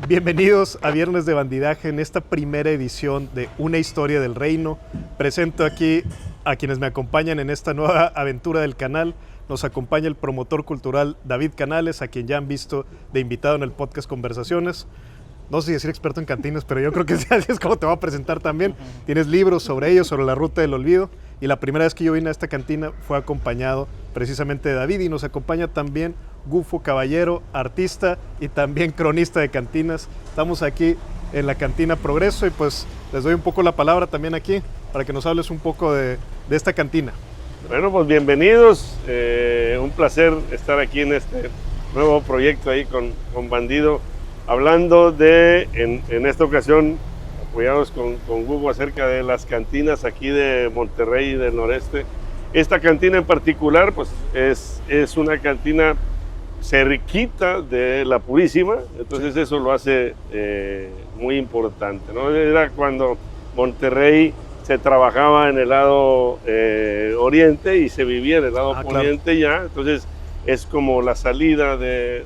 Bienvenidos a Viernes de Bandidaje en esta primera edición de Una Historia del Reino. Presento aquí a quienes me acompañan en esta nueva aventura del canal. Nos acompaña el promotor cultural David Canales, a quien ya han visto de invitado en el podcast Conversaciones. No sé si decir experto en cantinas, pero yo creo que así es como te voy a presentar también. Tienes libros sobre ellos, sobre la ruta del olvido. Y la primera vez que yo vine a esta cantina fue acompañado precisamente de David. Y nos acompaña también Gufo Caballero, artista y también cronista de cantinas. Estamos aquí en la Cantina Progreso y pues les doy un poco la palabra también aquí para que nos hables un poco de esta cantina. Bueno, pues bienvenidos. Un placer estar aquí en este nuevo proyecto ahí con Bandido. Hablando de, en esta ocasión, apoyados con Gufo acerca de las cantinas aquí de Monterrey y del noreste. Esta cantina en particular, pues es una cantina cerquita de la Purísima, entonces eso lo hace muy importante, ¿no? Era cuando Monterrey se trabajaba en el lado oriente y se vivía en el lado poniente, claro. Ya, entonces es como la salida de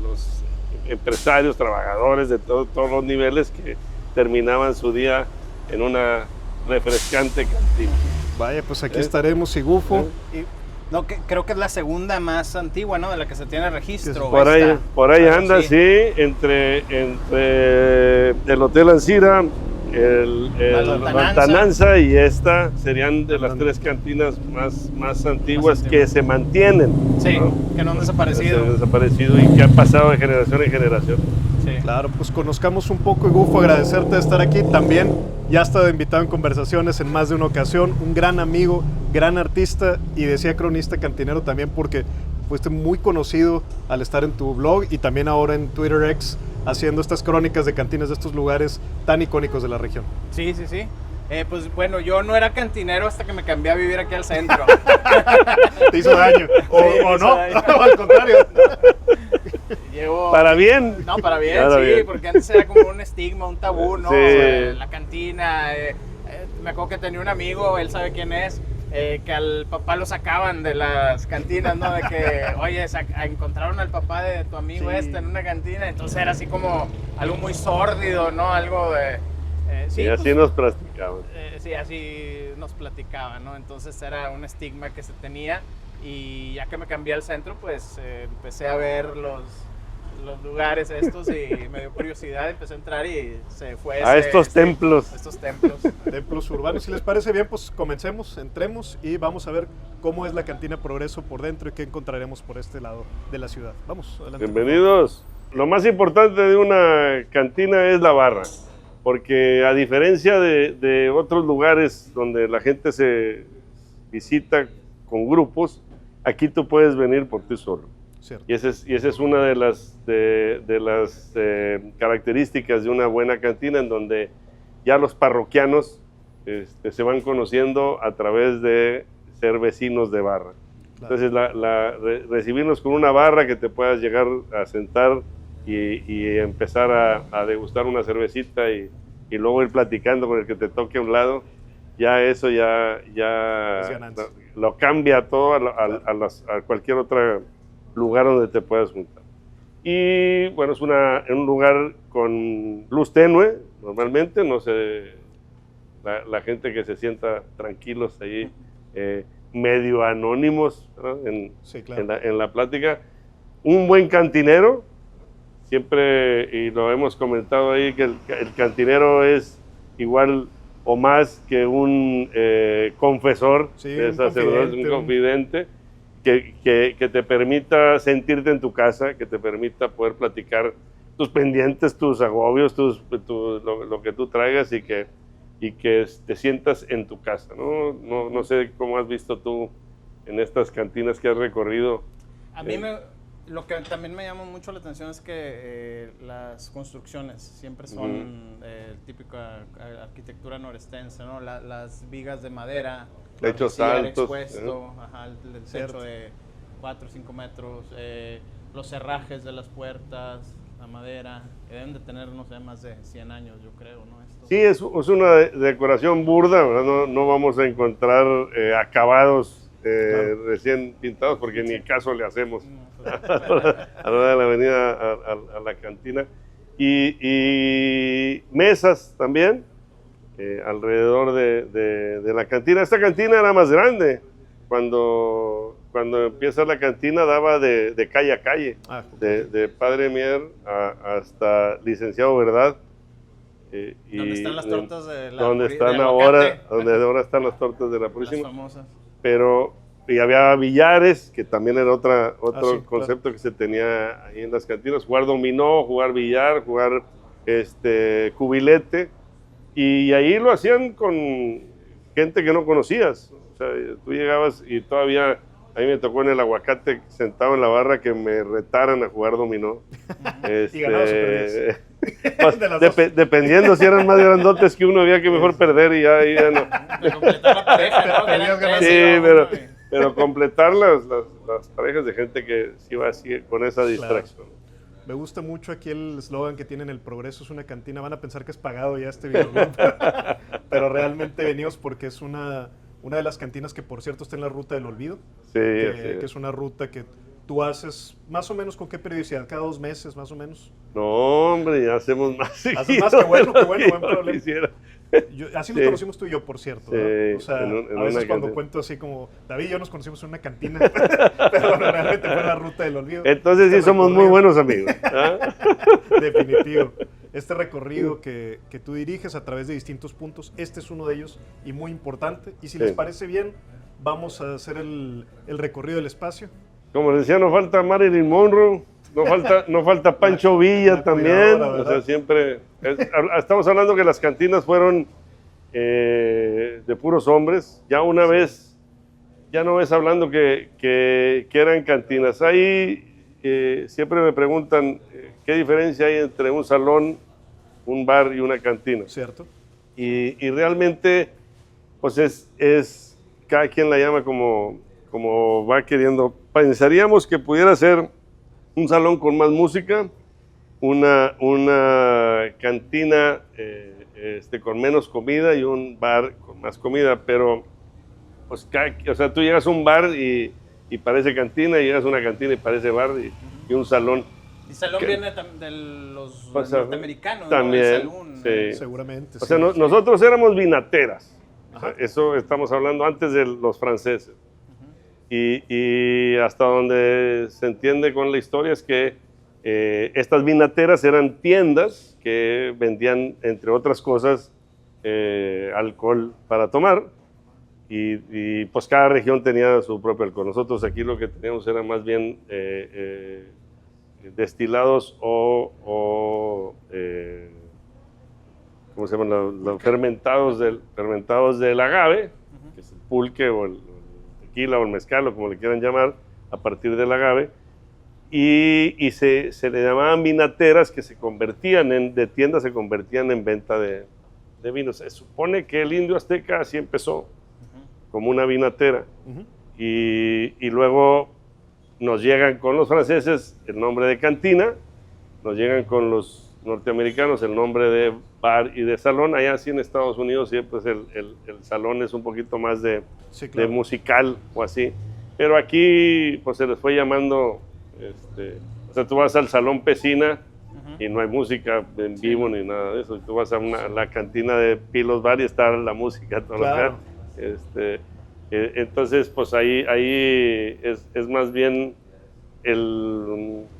los empresarios, trabajadores de todos los niveles que terminaban su día en una refrescante cantina. Vaya, pues aquí estaremos y Gufo. No, creo que es la segunda más antigua, ¿no? De la que se tiene registro. Por ahí anda, sí, entre el Hotel Ancira, el Lontananza y esta serían de las tres cantinas más antiguas que se mantienen. Sí, ¿no? Que no han desaparecido. Que han desaparecido y que han pasado de generación en generación. Sí. Claro, pues conozcamos un poco y Gufo, agradecerte de estar aquí. También ya ha estado invitado en Conversaciones en más de una ocasión, un gran amigo, gran artista y decía cronista cantinero también porque fuiste muy conocido al estar en tu blog y también ahora en Twitter X haciendo estas crónicas de cantinas de estos lugares tan icónicos de la región. Sí. Pues bueno, yo no era cantinero hasta que me cambié a vivir aquí al centro. ¿Te hizo daño? ¿O no? O al contrario. ¿Para bien? No, para bien, sí, porque antes era como un estigma, un tabú, ¿no? Sí. La cantina. Me acuerdo que tenía un amigo, él sabe quién es, que al papá lo sacaban de las cantinas, ¿no? De que, oye, encontraron al papá de tu amigo en una cantina, entonces era así como algo muy sórdido, ¿no? Algo de... sí, y así pues, nos platicaban. Sí, así nos platicaban, ¿no? Entonces era un estigma que se tenía y ya que me cambié al centro, pues empecé a ver los lugares estos y me dio curiosidad, empecé a entrar y se fue a estos templos. Templos urbanos. Si les parece bien, pues comencemos, entremos y vamos a ver cómo es la Cantina Progreso por dentro y qué encontraremos por este lado de la ciudad. Vamos, adelante. Bienvenidos. Lo más importante de una cantina es la barra, porque a diferencia de otros lugares donde la gente se visita con grupos, aquí tú puedes venir por ti solo. Cierto. Y esa es una de las características de una buena cantina, en donde ya los parroquianos se van conociendo a través de ser vecinos de barra. Claro. Entonces, recibirnos con una barra que te puedas llegar a sentar y empezar a degustar una cervecita y luego ir platicando con el que te toque a un lado, ya eso ya lo cambia todo a cualquier otro lugar donde te puedas juntar. Y bueno, es un lugar con luz tenue, normalmente, no sé, la gente que se sienta tranquilos ahí, medio anónimos, ¿no? Sí, claro. en la plática. Un buen cantinero, siempre, y lo hemos comentado ahí, que el cantinero es igual o más que un confesor, sí, un confidente, que te permita sentirte en tu casa, que te permita poder platicar tus pendientes, tus agobios, lo que tú traigas y que te sientas en tu casa, ¿no? No sé cómo has visto tú en estas cantinas que has recorrido. A mí lo que también me llama mucho la atención es que las construcciones siempre son típica arquitectura norestense, ¿no? Las vigas de madera, techos altos, expuesto, el techo de 4 o 5 metros, los herrajes de las puertas, la madera, que deben de tener, no sé, más de 100 años, yo creo, ¿no? Sí, es una decoración burda, ¿verdad? No vamos a encontrar acabados claro, recién pintados, porque ni caso le hacemos a la hora de la venida a la cantina. y mesas también alrededor de la cantina. Esta cantina era más grande. Cuando empieza la cantina daba de calle a calle, de Padre Mier hasta Licenciado Verdad. ¿Dónde están las tortas de la donde están de ahora, aguacate? donde ahora están las tortas de la Purísima. Las famosas. Pero y había billares, que también era otro sí, concepto claro. que se tenía ahí en las cantinas, jugar dominó, jugar billar, jugar cubilete, y ahí lo hacían con gente que no conocías. O sea, tú llegabas y todavía a mí me tocó en el aguacate sentado en la barra que me retaran a jugar dominó. Y ganabas o perdías. Pues, De las dos. dependiendo si eran más grandotes que uno, había que mejor perder y ya no. De completar la pareja, ¿no? Que eran Tenías ganas. tres, Sí, iba uno, pero completar las parejas de gente que sí va así con esa distracción. Me gusta mucho aquí el eslogan que tienen: el progreso es una cantina. Van a pensar que es pagado ya este video, ¿no? Pero realmente venimos porque es una de las cantinas que, por cierto, está en la ruta del olvido. Sí, Que es una ruta que tú haces más o menos. ¿Con qué periodicidad? ¿Cada 2 meses más o menos? No, hombre, ya hacemos más. Haces más, que bueno, buen problema. Quisiera. Así nos Sí. conocimos tú y yo, por cierto, ¿no? Sí, O sea, en a veces una cuando cantina. cuento así como, David y yo nos conocimos en una cantina, pero realmente fue la ruta del olvido. Entonces sí Este somos muy recorrido, buenos amigos. ¿Ah? Definitivo. Este recorrido que tú diriges a través de distintos puntos, este es uno de ellos y muy importante. Y si Sí. les parece bien, vamos a hacer el recorrido del espacio. Como les decía, no falta Marilyn Monroe, no falta Pancho Villa la también. cuidadora, O ¿verdad? sea, siempre. Estamos hablando que las cantinas fueron de puros hombres. Ya una vez, ya no ves hablando que eran cantinas. Ahí siempre me preguntan qué diferencia hay entre un salón, un bar y una cantina. ¿Cierto? Y realmente, pues es cada quien la llama como va queriendo. Pensaríamos que pudiera ser un salón con más música, una cantina con menos comida y un bar con más comida, pero pues o sea, tú llegas a un bar y parece cantina, y llegas a una cantina y parece bar, y un salón. Y salón ¿Qué? viene de los O sea, norteamericanos, también, ¿no? El salón. sí. Seguramente. O sea, sí. nosotros éramos vinateras. O sea, Ajá. eso estamos hablando antes de los franceses. Y hasta donde se entiende con la historia es que estas vinateras eran tiendas que vendían, entre otras cosas, alcohol para tomar. Y pues cada región tenía su propio alcohol. Nosotros aquí lo que teníamos era más bien destilados o ¿cómo se llaman? Los fermentados del agave, que es el pulque o el tequila o el mezcal, o como le quieran llamar, a partir del agave. Y se le llamaban vinateras, que de tiendas se convertían en venta de vinos. Se supone que el indio azteca así empezó, como una vinatera. Ujú. Y luego nos llegan con los franceses el nombre de cantina, nos llegan con los norteamericanos el nombre de bar y de salón. Allá sí en Estados Unidos siempre el salón es un poquito más de musical o así, pero aquí pues se les fue llamando, o sea, tú vas al Salón Pesina y no hay música en vivo ni nada de eso, y tú vas a la cantina de Pilos Bar y está la música todo Claro. entonces pues ahí es más bien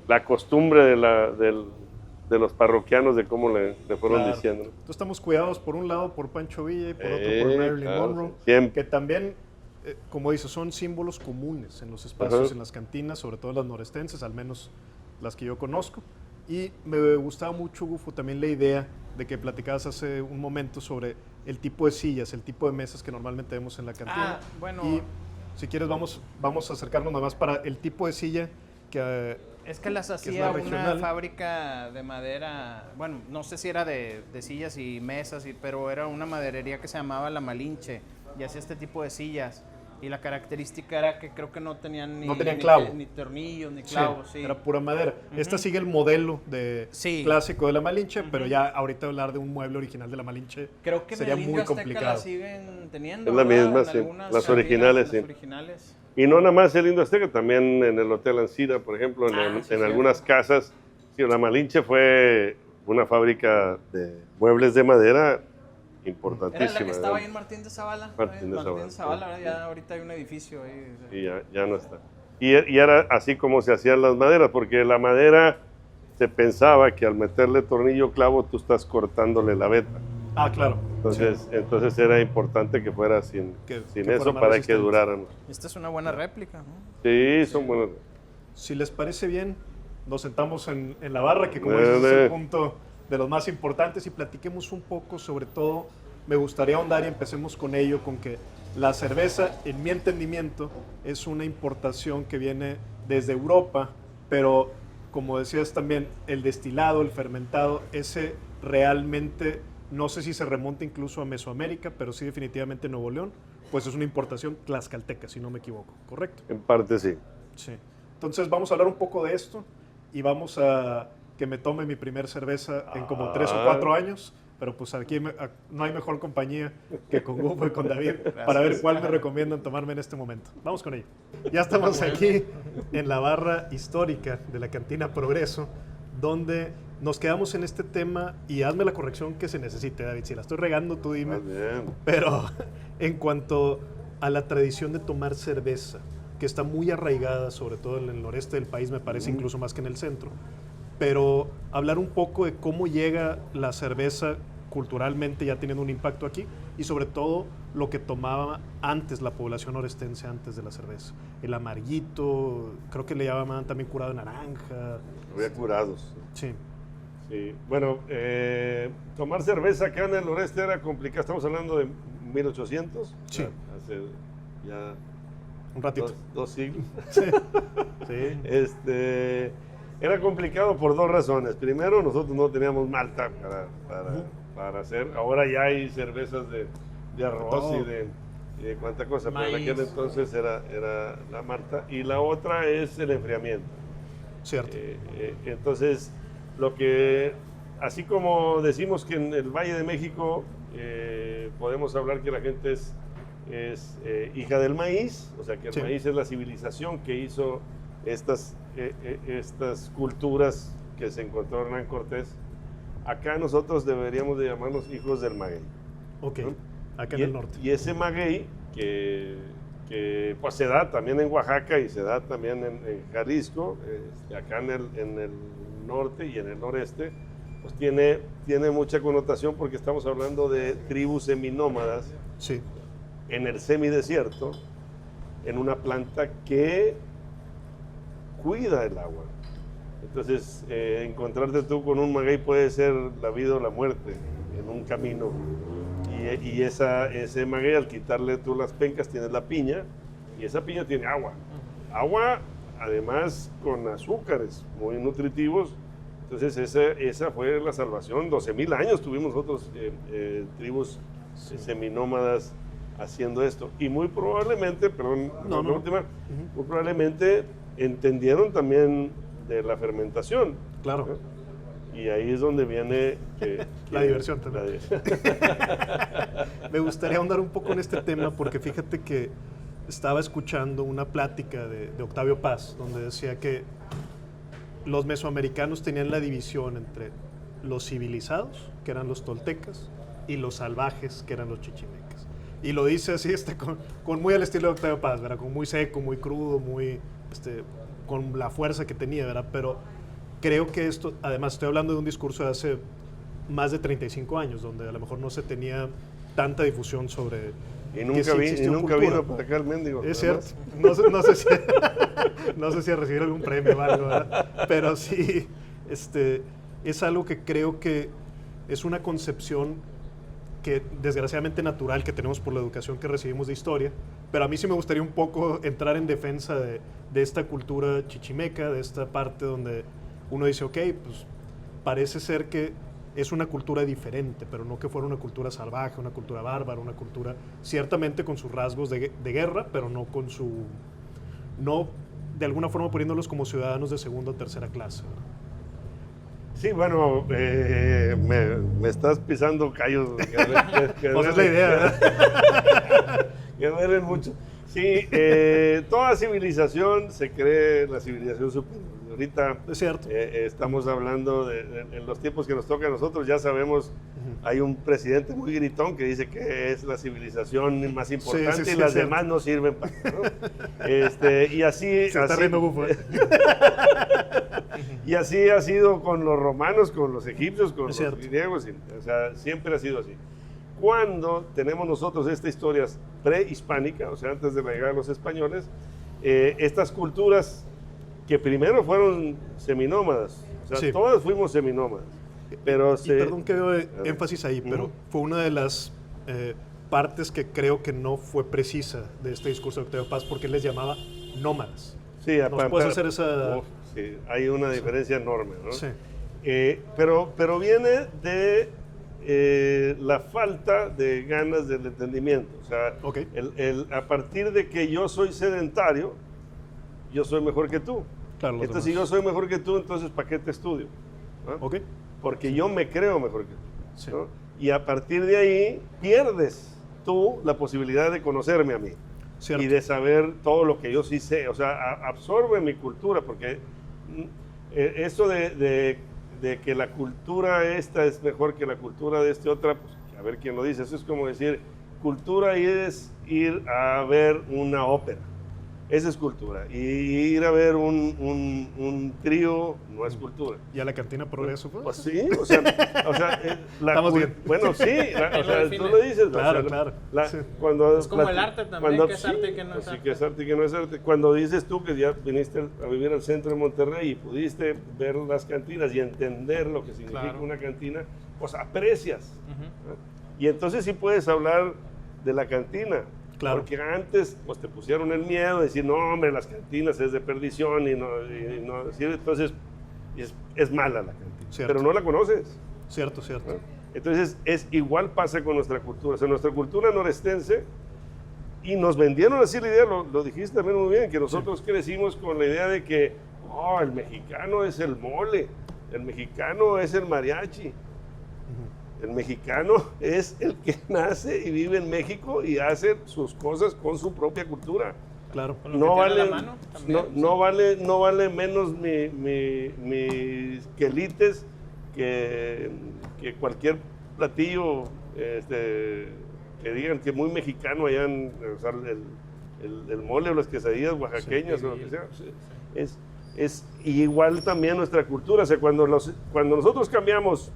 la costumbre de los parroquianos, de cómo le fueron Claro. diciendo. Entonces estamos cuidados por un lado por Pancho Villa y por otro por Marilyn Claro, Monroe, siempre. que también, como dices, son símbolos comunes en los espacios, Ajá. en las cantinas, sobre todo las norestenses, al menos las que yo conozco. Y me gustaba mucho, Gufo, también la idea de que platicabas hace un momento sobre el tipo de sillas, el tipo de mesas que normalmente vemos en la cantina. Ah, bueno. Y si quieres vamos a acercarnos nada más para el tipo de silla que... Es que las que es hacía la una regional. fábrica de madera, bueno, no sé si era de sillas y mesas, pero era una maderería que se llamaba La Malinche y hacía este tipo de sillas. Y la característica era que creo que no tenían No tenían clavo. ni tornillos, ni Sí, clavos. Sí, era pura madera. Esta sigue el modelo Sí. clásico de la Malinche, pero ya ahorita hablar de un mueble original de la Malinche Creo que sería en el muy Indio Azteca complicado. la siguen teniendo. Es la ¿verdad? misma, En sí. algunas Las cantinas, originales, las sí. originales. Y no nada más el Indio Azteca, también en el Hotel Ancira, por ejemplo, en Sí, algunas cierto. casas. Sí, la Malinche fue una fábrica de muebles de madera importantísima. Era la que estaba ¿no? ahí en Martín de Zavala. Martín de Zavala, Zavala, ¿verdad? Ya ahorita hay un edificio ahí. Y ya no está. Y era así como se hacían las maderas, porque la madera se pensaba que al meterle tornillo clavo tú estás cortándole la veta. Ah, claro. Entonces era importante que fuera sin Que eso fuera más para que resistente. duraran. Esta es una buena réplica, ¿no? Sí, son buenos. Si les parece bien, nos sentamos en la barra, que como dices, es el punto de los más importantes, y platiquemos un poco. Sobre todo, me gustaría ahondar y empecemos con ello, con que la cerveza, en mi entendimiento, es una importación que viene desde Europa, pero como decías también, el destilado, el fermentado, ese realmente, no sé si se remonta incluso a Mesoamérica, pero sí definitivamente Nuevo León, pues es una importación tlaxcalteca, si no me equivoco, ¿correcto? En parte sí. Sí. Entonces vamos a hablar un poco de esto y vamos a que me tome mi primer cerveza en como 3 o 4 años, pero pues aquí no hay mejor compañía que con Hugo y con David para ver cuál me recomiendan tomarme en este momento. Vamos con ello. Ya estamos aquí en la barra histórica de la Cantina Progreso, donde nos quedamos en este tema, y hazme la corrección que se necesite, David. Si la estoy regando, tú dime. Más bien. Pero en cuanto a la tradición de tomar cerveza, que está muy arraigada, sobre todo en el noreste del país, me parece, incluso más que en el centro, pero hablar un poco de cómo llega la cerveza culturalmente ya teniendo un impacto aquí, y sobre todo lo que tomaba antes la población orestense antes de la cerveza. El amarguito, creo que le llamaban también curado de naranja. Había curados. Sí. Sí. Bueno, tomar cerveza acá en el noreste era complicado. Estamos hablando de 1800. Sí. Hace ya Un ratito. dos siglos. Sí. Sí. Era complicado por 2 razones. Primero, nosotros no teníamos malta para hacer. Ahora ya hay cervezas de arroz y de cuánta cosa, pero en Maíz. aquel entonces era la malta. Y la otra es el enfriamiento. Cierto. Entonces, así como decimos que en el Valle de México podemos hablar que la gente es hija del maíz, o sea que el Sí. maíz es la civilización que hizo estas culturas que se encontró Hernán Cortés. Acá nosotros deberíamos de llamarnos hijos del maguey. Ok, ¿no? acá en el norte. Y ese maguey que pues se da también en Oaxaca y se da también en Jalisco, acá en el norte y en el noreste, pues tiene mucha connotación porque estamos hablando de tribus seminómadas Sí. en el semidesierto, en una planta que cuida el agua. Entonces, encontrarte tú con un maguey puede ser la vida o la muerte en un camino. Y ese maguey, al quitarle tú las pencas, tienes la piña, y esa piña tiene agua. Agua, además, con azúcares muy nutritivos. Entonces, esa fue la salvación. 12,000 años tuvimos nosotros tribus seminómadas haciendo esto. Y muy probablemente, perdón, No. última, muy probablemente entendieron también de la fermentación. Claro. ¿no? Y ahí es donde viene La diversión también. la diversión. Me gustaría ahondar un poco en este tema porque fíjate que estaba escuchando una plática de Octavio Paz, donde decía que los mesoamericanos tenían la división entre los civilizados, que eran los toltecas, y los salvajes, que eran los chichimecas. Y lo dice así, con muy al estilo de Octavio Paz, ¿verdad? Con muy seco, muy crudo, muy, con la fuerza que tenía, ¿verdad? Pero creo que esto, además estoy hablando de un discurso de hace más de 35 años, donde a lo mejor no se tenía tanta difusión sobre... Y nunca vino para acá el mendigo. Es además. cierto, no sé si a recibir algún premio o algo, ¿verdad? Pero sí, es algo que creo que es una concepción que desgraciadamente natural que tenemos por la educación que recibimos de historia, pero a mí sí me gustaría un poco entrar en defensa de esta cultura chichimeca, de esta parte donde uno dice, ok, pues parece ser que es una cultura diferente, pero no que fuera una cultura salvaje, una cultura bárbara, una cultura ciertamente con sus rasgos de guerra, pero no de alguna forma poniéndolos como ciudadanos de segunda o tercera clase, ¿verdad? Sí, bueno, me estás pisando callos. Pues es la idea, ¿verdad? Que duelen mucho. Sí, toda civilización se cree la civilización superior. ahorita Es cierto. estamos hablando en los tiempos que nos toca a nosotros, ya sabemos, hay un presidente muy gritón que dice que es la civilización más importante sí, y las cierto. demás no sirven para nada, ¿no? Y así... Se está así- riendo Bufo. Y así ha sido con los romanos, con los egipcios, con Es los cierto. griegos, o sea, siempre ha sido así. Cuando tenemos nosotros esta historia prehispánica, o sea, antes de la llegada de los españoles, estas culturas que primero fueron seminómadas, o sea, Sí. todas fuimos seminómadas, pero Y perdón que veo énfasis ahí, pero Ujú. fue una de las partes que creo que no fue precisa de este discurso de Octavio Paz porque él les llamaba nómadas. sí, ¿Nos puedes hacer esa...? Uf, sí, hay una diferencia enorme, ¿no? Sí, Pero viene de la falta de ganas del entendimiento. O sea, Ok. a partir de que yo soy sedentario, yo soy mejor que tú. claro. los Entonces, si yo demás. soy mejor que tú, entonces ¿para qué te estudio? ¿No? Ok, Porque yo me creo mejor que tú. sí. ¿No? Y a partir de ahí pierdes tú la posibilidad de conocerme a mí. Cierto. Y de saber todo lo que yo sí sé, o sea, absorbe mi cultura, porque eso de que la cultura esta es mejor que la cultura de esta otra, pues a ver quién lo dice, eso es como decir, cultura es ir a ver una ópera, esa es cultura, y ir a ver un trío no es cultura. ¿Y a la cantina Progreso? Pues sí, o sea, Estamos bien. bueno, sí, Lo o sea, define. tú lo dices. Claro, o sea, claro. Sí. Cuando Es como el arte también, que es arte y que no es sí, arte. que es arte y que no es arte. Cuando dices tú que ya viniste a vivir al centro de Monterrey y pudiste ver las cantinas y entender lo que significa Claro. una cantina, pues aprecias. Ujú. ¿no? Y entonces sí puedes hablar de la cantina. Claro. Porque antes pues te pusieron el miedo de decir, no, hombre, las cantinas es de perdición y no sirve. Entonces es mala la cantina. Cierto. Pero no la conoces. Cierto, cierto. ¿no? Entonces igual pasa con nuestra cultura. O sea, nuestra cultura norestense, y nos vendieron así la idea, lo dijiste también muy bien, que nosotros crecimos con la idea de que el mexicano es el mole, el mexicano es el mariachi. El mexicano es el que nace y vive en México y hace sus cosas con su propia cultura. Claro. Con lo No que tiene a vale, la mano, también, sí. no vale menos mis quelites que cualquier platillo que digan que es muy mexicano allá o sea, el mole o las quesadillas oaxaqueñas o lo que sea. Es igual también nuestra cultura. O sea, cuando nosotros cambiamos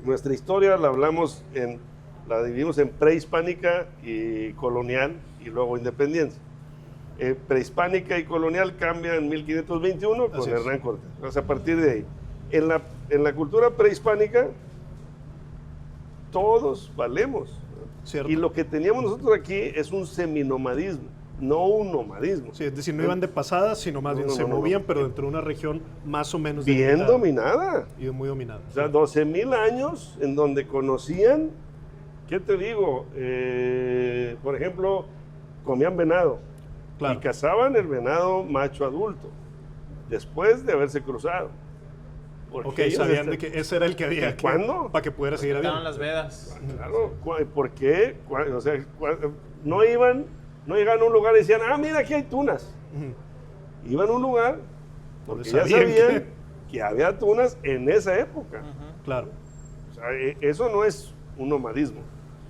nuestra historia, la dividimos en prehispánica y colonial y luego independencia. Prehispánica y colonial cambia en 1521 con Así es. Hernán Cortés. O sea, a partir de ahí. En la cultura prehispánica, todos valemos. ¿no? Cierto. Y lo que teníamos nosotros aquí es un seminomadismo, no un nomadismo. Sí, es decir, no iban de pasada, sino más bien se movían, pero dentro de una región más o menos Bien delimitada dominada. y muy dominada. O sea, 12,000 años en donde conocían, ¿qué te digo? Por ejemplo, comían venado Claro. y cazaban el venado macho adulto después de haberse cruzado. Porque Ok, ellos sabían de que ese era el que había. ¿Cuándo? Para que pudiera seguir Estaban habiendo. las vedas. Claro, ¿por qué? O sea, no llegaban a un lugar y decían, mira, aquí hay tunas. Ujú. Iban a un lugar porque Donde ya sabían sabían que había tunas en esa época. Ujú. Claro, O sea, eso no es un nomadismo.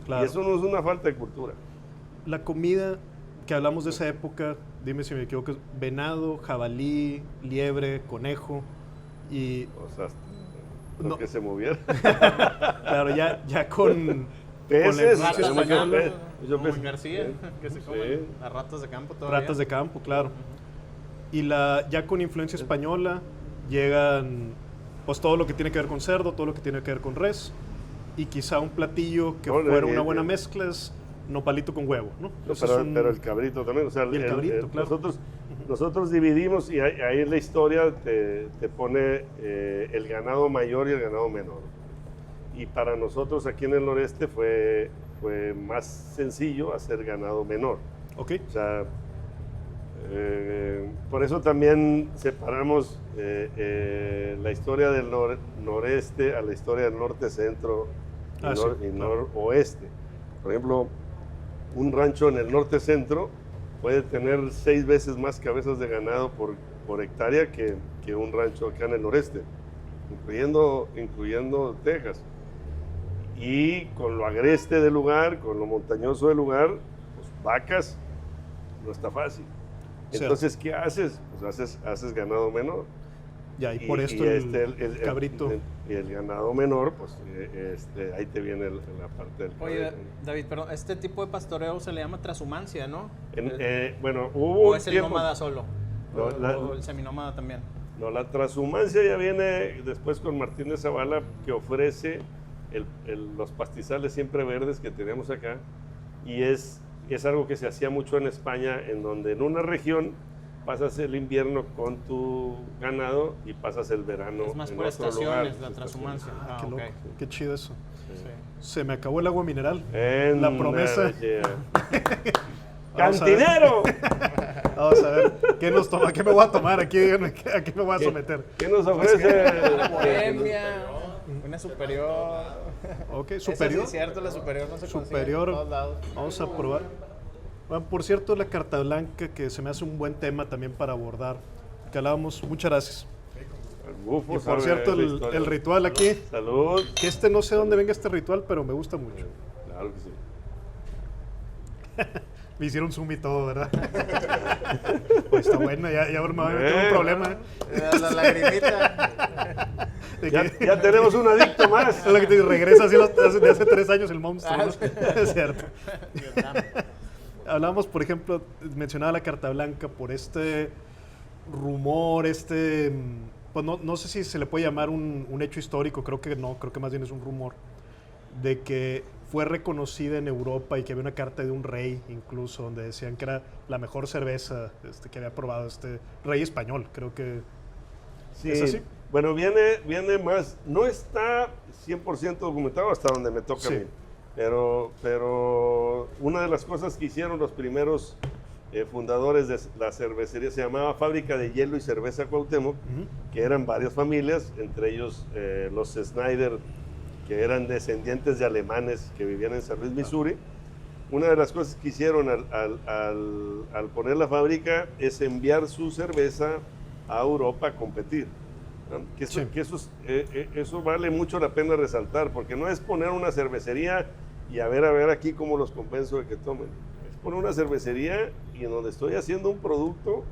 claro. Y eso no es una falta de cultura. La comida que hablamos de esa época, dime si me equivoco, es venado, jabalí, liebre, conejo y O sea, No. que se moviera. claro, ya con Peces, la influencia Ratas de tenemos campo, yo como en pensé- García, sí, que se sí. comen las ratas de campo todavía. ratas de campo, claro. Y ya con influencia española llegan pues todo lo que tiene que ver con cerdo, todo lo que tiene que ver con res y quizá un platillo que No, fuera una buena mezcla es nopalito con huevo, ¿no? No, Ese es un- pero el cabrito también, o sea, Y el cabrito, claro. nosotros dividimos y ahí en la historia te pone el ganado mayor y el ganado menor. Y para nosotros aquí en el noreste fue más sencillo hacer ganado menor. Ok, O sea, por eso también separamos la historia del noreste a la historia del norte-centro y, Sí, y claro. noroeste. Por ejemplo, un rancho en el norte-centro puede tener 6 veces más cabezas de ganado por hectárea que que un rancho acá en el noreste, incluyendo Texas. Y con lo agreste del lugar, con lo montañoso del lugar, pues vacas no está fácil. Entonces, ¿qué haces? Pues haces ganado menor. Ya, y por esto el cabrito. Y el ganado menor, pues ahí te viene la parte del Oye, cabrito. David, pero este tipo de pastoreo se le llama transhumancia, ¿no? Bueno, hubo ¿O un es el tiempo... nómada solo? No, ¿O el seminómada también? No, la transhumancia ya viene después con Martín de Zavala, que ofrece los pastizales siempre verdes que tenemos acá, y es algo que se hacía mucho en España, en donde en una región pasas el invierno con tu ganado y pasas el verano Es más en por otro estaciones, lugar. la transhumancia. Qué Ok. loco, qué chido eso. Sí. Se me acabó el agua mineral. En La promesa. Vamos a ver. ¡Cantinero! Vamos a ver, ¿qué nos toma? ¿Qué me voy a tomar? ¿A qué me voy a someter? ¿Qué nos ofrece? Una bohemia, una superior. Ok, Eso superior. sí es cierto, la superior no se consigue Superior. en todos lados. Vamos a probar. Bueno, por cierto, la carta blanca, que se me hace un buen tema también para abordar. Que hablábamos, muchas gracias. Bufo, Y por sabe cierto, la el historia. ritual aquí, Salud. que no sé dónde venga este ritual, pero me gusta mucho. Claro que sí. Me hicieron zoom y todo, ¿verdad? Pues está bueno, ya me voy a meter un problema. La lagrimita. De Ya, que- ya tenemos un adicto más. es lo que te regresa así de hace 3 años el monstruo, ¿no? Es cierto. Hablábamos, por ejemplo, mencionaba la carta blanca por este rumor, pues no sé si se le puede llamar un hecho histórico, creo que no, creo que más bien es un rumor, de que fue reconocida en Europa y que había una carta de un rey incluso, donde decían que era la mejor cerveza que había probado este rey español, creo que Sí, ¿es así? bueno, viene más, no está 100% documentado hasta donde me toca Sí. a mí, pero una de las cosas que hicieron los primeros fundadores de la cervecería se llamaba Fábrica de Hielo y Cerveza Cuauhtémoc, que eran varias familias, entre ellos los Snyder, que eran descendientes de alemanes que vivían en San Luis, Missouri. Una de las cosas que hicieron al poner la fábrica es enviar su cerveza a Europa a competir. ¿No? Eso vale mucho la pena resaltar, porque no es poner una cervecería y a ver aquí cómo los convenzo de que tomen. Es poner una cervecería y en donde estoy haciendo un producto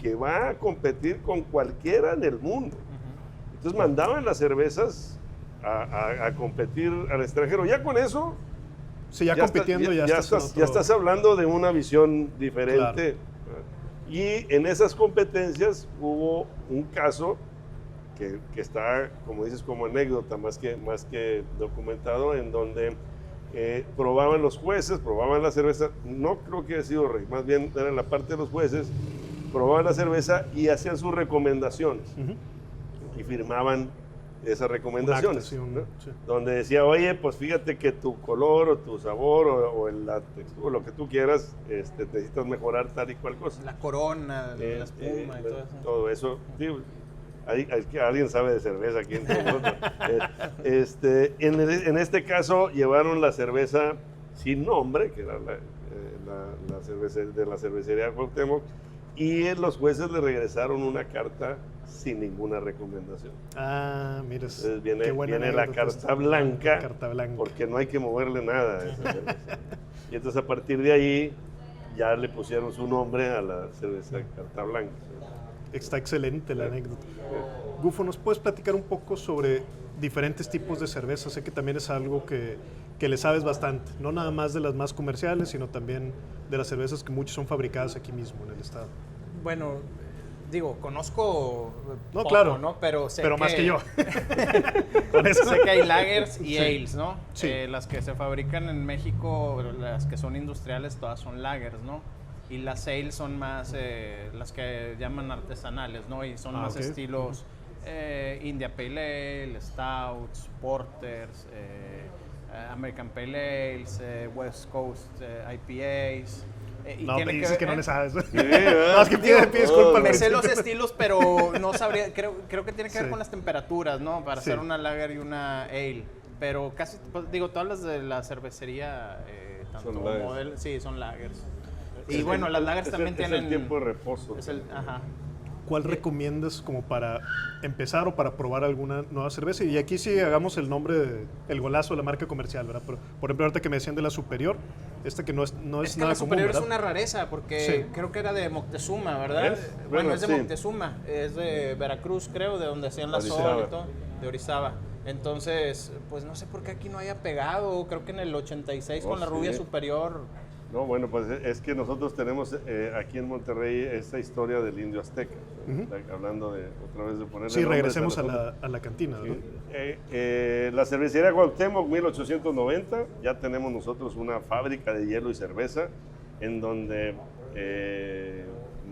que va a competir con cualquiera en el mundo. Entonces mandaban las cervezas a competir al extranjero. Ya con eso sí, ya compitiendo ya estás en otro- estás hablando de una visión diferente. Y en esas competencias hubo un caso que está, como dices, como anécdota más que documentado, en donde probaban los jueces, probaban la cerveza, no creo que haya sido rey, más bien era la parte de los jueces, probaban la cerveza y hacían sus recomendaciones Ujú. y firmaban esas recomendaciones, Un acta, sí, ¿no? sí. Donde decía, oye, pues fíjate que tu color o tu sabor o la textura, lo que tú quieras, necesitas mejorar tal y cual cosa. La corona, la espuma y todo eso. Todo eso. Digo, alguien sabe de cerveza aquí entre nosotros. En este caso llevaron la cerveza sin nombre, que era la cervecería Cuauhtémoc, y los jueces le regresaron una carta sin ninguna recomendación. Ah, mira, Entonces qué viene buena la anécdota carta esta. blanca, Carta blanca. porque no hay que moverle nada a esa cerveza. Y entonces a partir de ahí ya le pusieron su nombre a la cerveza carta blanca. Está excelente la anécdota. Gufo, ¿nos puedes platicar un poco sobre diferentes tipos de cerveza? Sé que también es algo que le sabes bastante, no nada más de las más comerciales, sino también de las cervezas que muchas son fabricadas aquí mismo en el estado. Bueno, digo, conozco No, poco, claro, ¿no? Pero sé pero que, más que yo. Con eso. sé que hay lagers y Sí. ales, ¿no? Sí. Las que se fabrican en México, las que son industriales, todas son lagers, ¿no? Y las ales son más las que llaman artesanales, ¿no? Y son más ok. estilos India Pale Ale, Stouts, Porters, American Pale Ales, West Coast IPAs. Y No, tiene me dices que no ver- le sabes. Sí, No, es que pide disculpas. al Me sé principio. los estilos, pero no sabría, creo que tiene que ver Sí. con las temperaturas, ¿no? Para Sí. hacer una lager y una ale. Pero casi, pues, digo, todas las de la cervecería, tanto Son lagers. modelo, sí, son lagers. Y Es bueno, el- las lagers es también el, tienen... Es el tiempo de reposo. Ajá. ¿cuál recomiendas como para empezar o para probar alguna nueva cerveza? Y aquí sí hagamos el nombre, el golazo de la marca comercial, ¿verdad? Por ejemplo, ahorita que me decían de la Superior, esta que no es Es nada que la común, Superior es ¿verdad? una rareza porque Sí. creo que era de Moctezuma, ¿verdad? ¿Es? Bueno, Bueno, es de sí. Moctezuma, es de Veracruz, creo, de donde hacían la Orizaba. sol y todo, de Orizaba. Entonces, pues no sé por qué aquí no haya pegado, creo que en el 86 Oh, con la Rubia sí. Superior. No, bueno, pues es que nosotros tenemos aquí en Monterrey esta historia del indio azteca. Hablando de otra vez de ponerle Sí, nombres regresemos nosotros. a la cantina, ¿verdad? La cervecería Cuauhtémoc 1890, ya tenemos nosotros una fábrica de hielo y cerveza en donde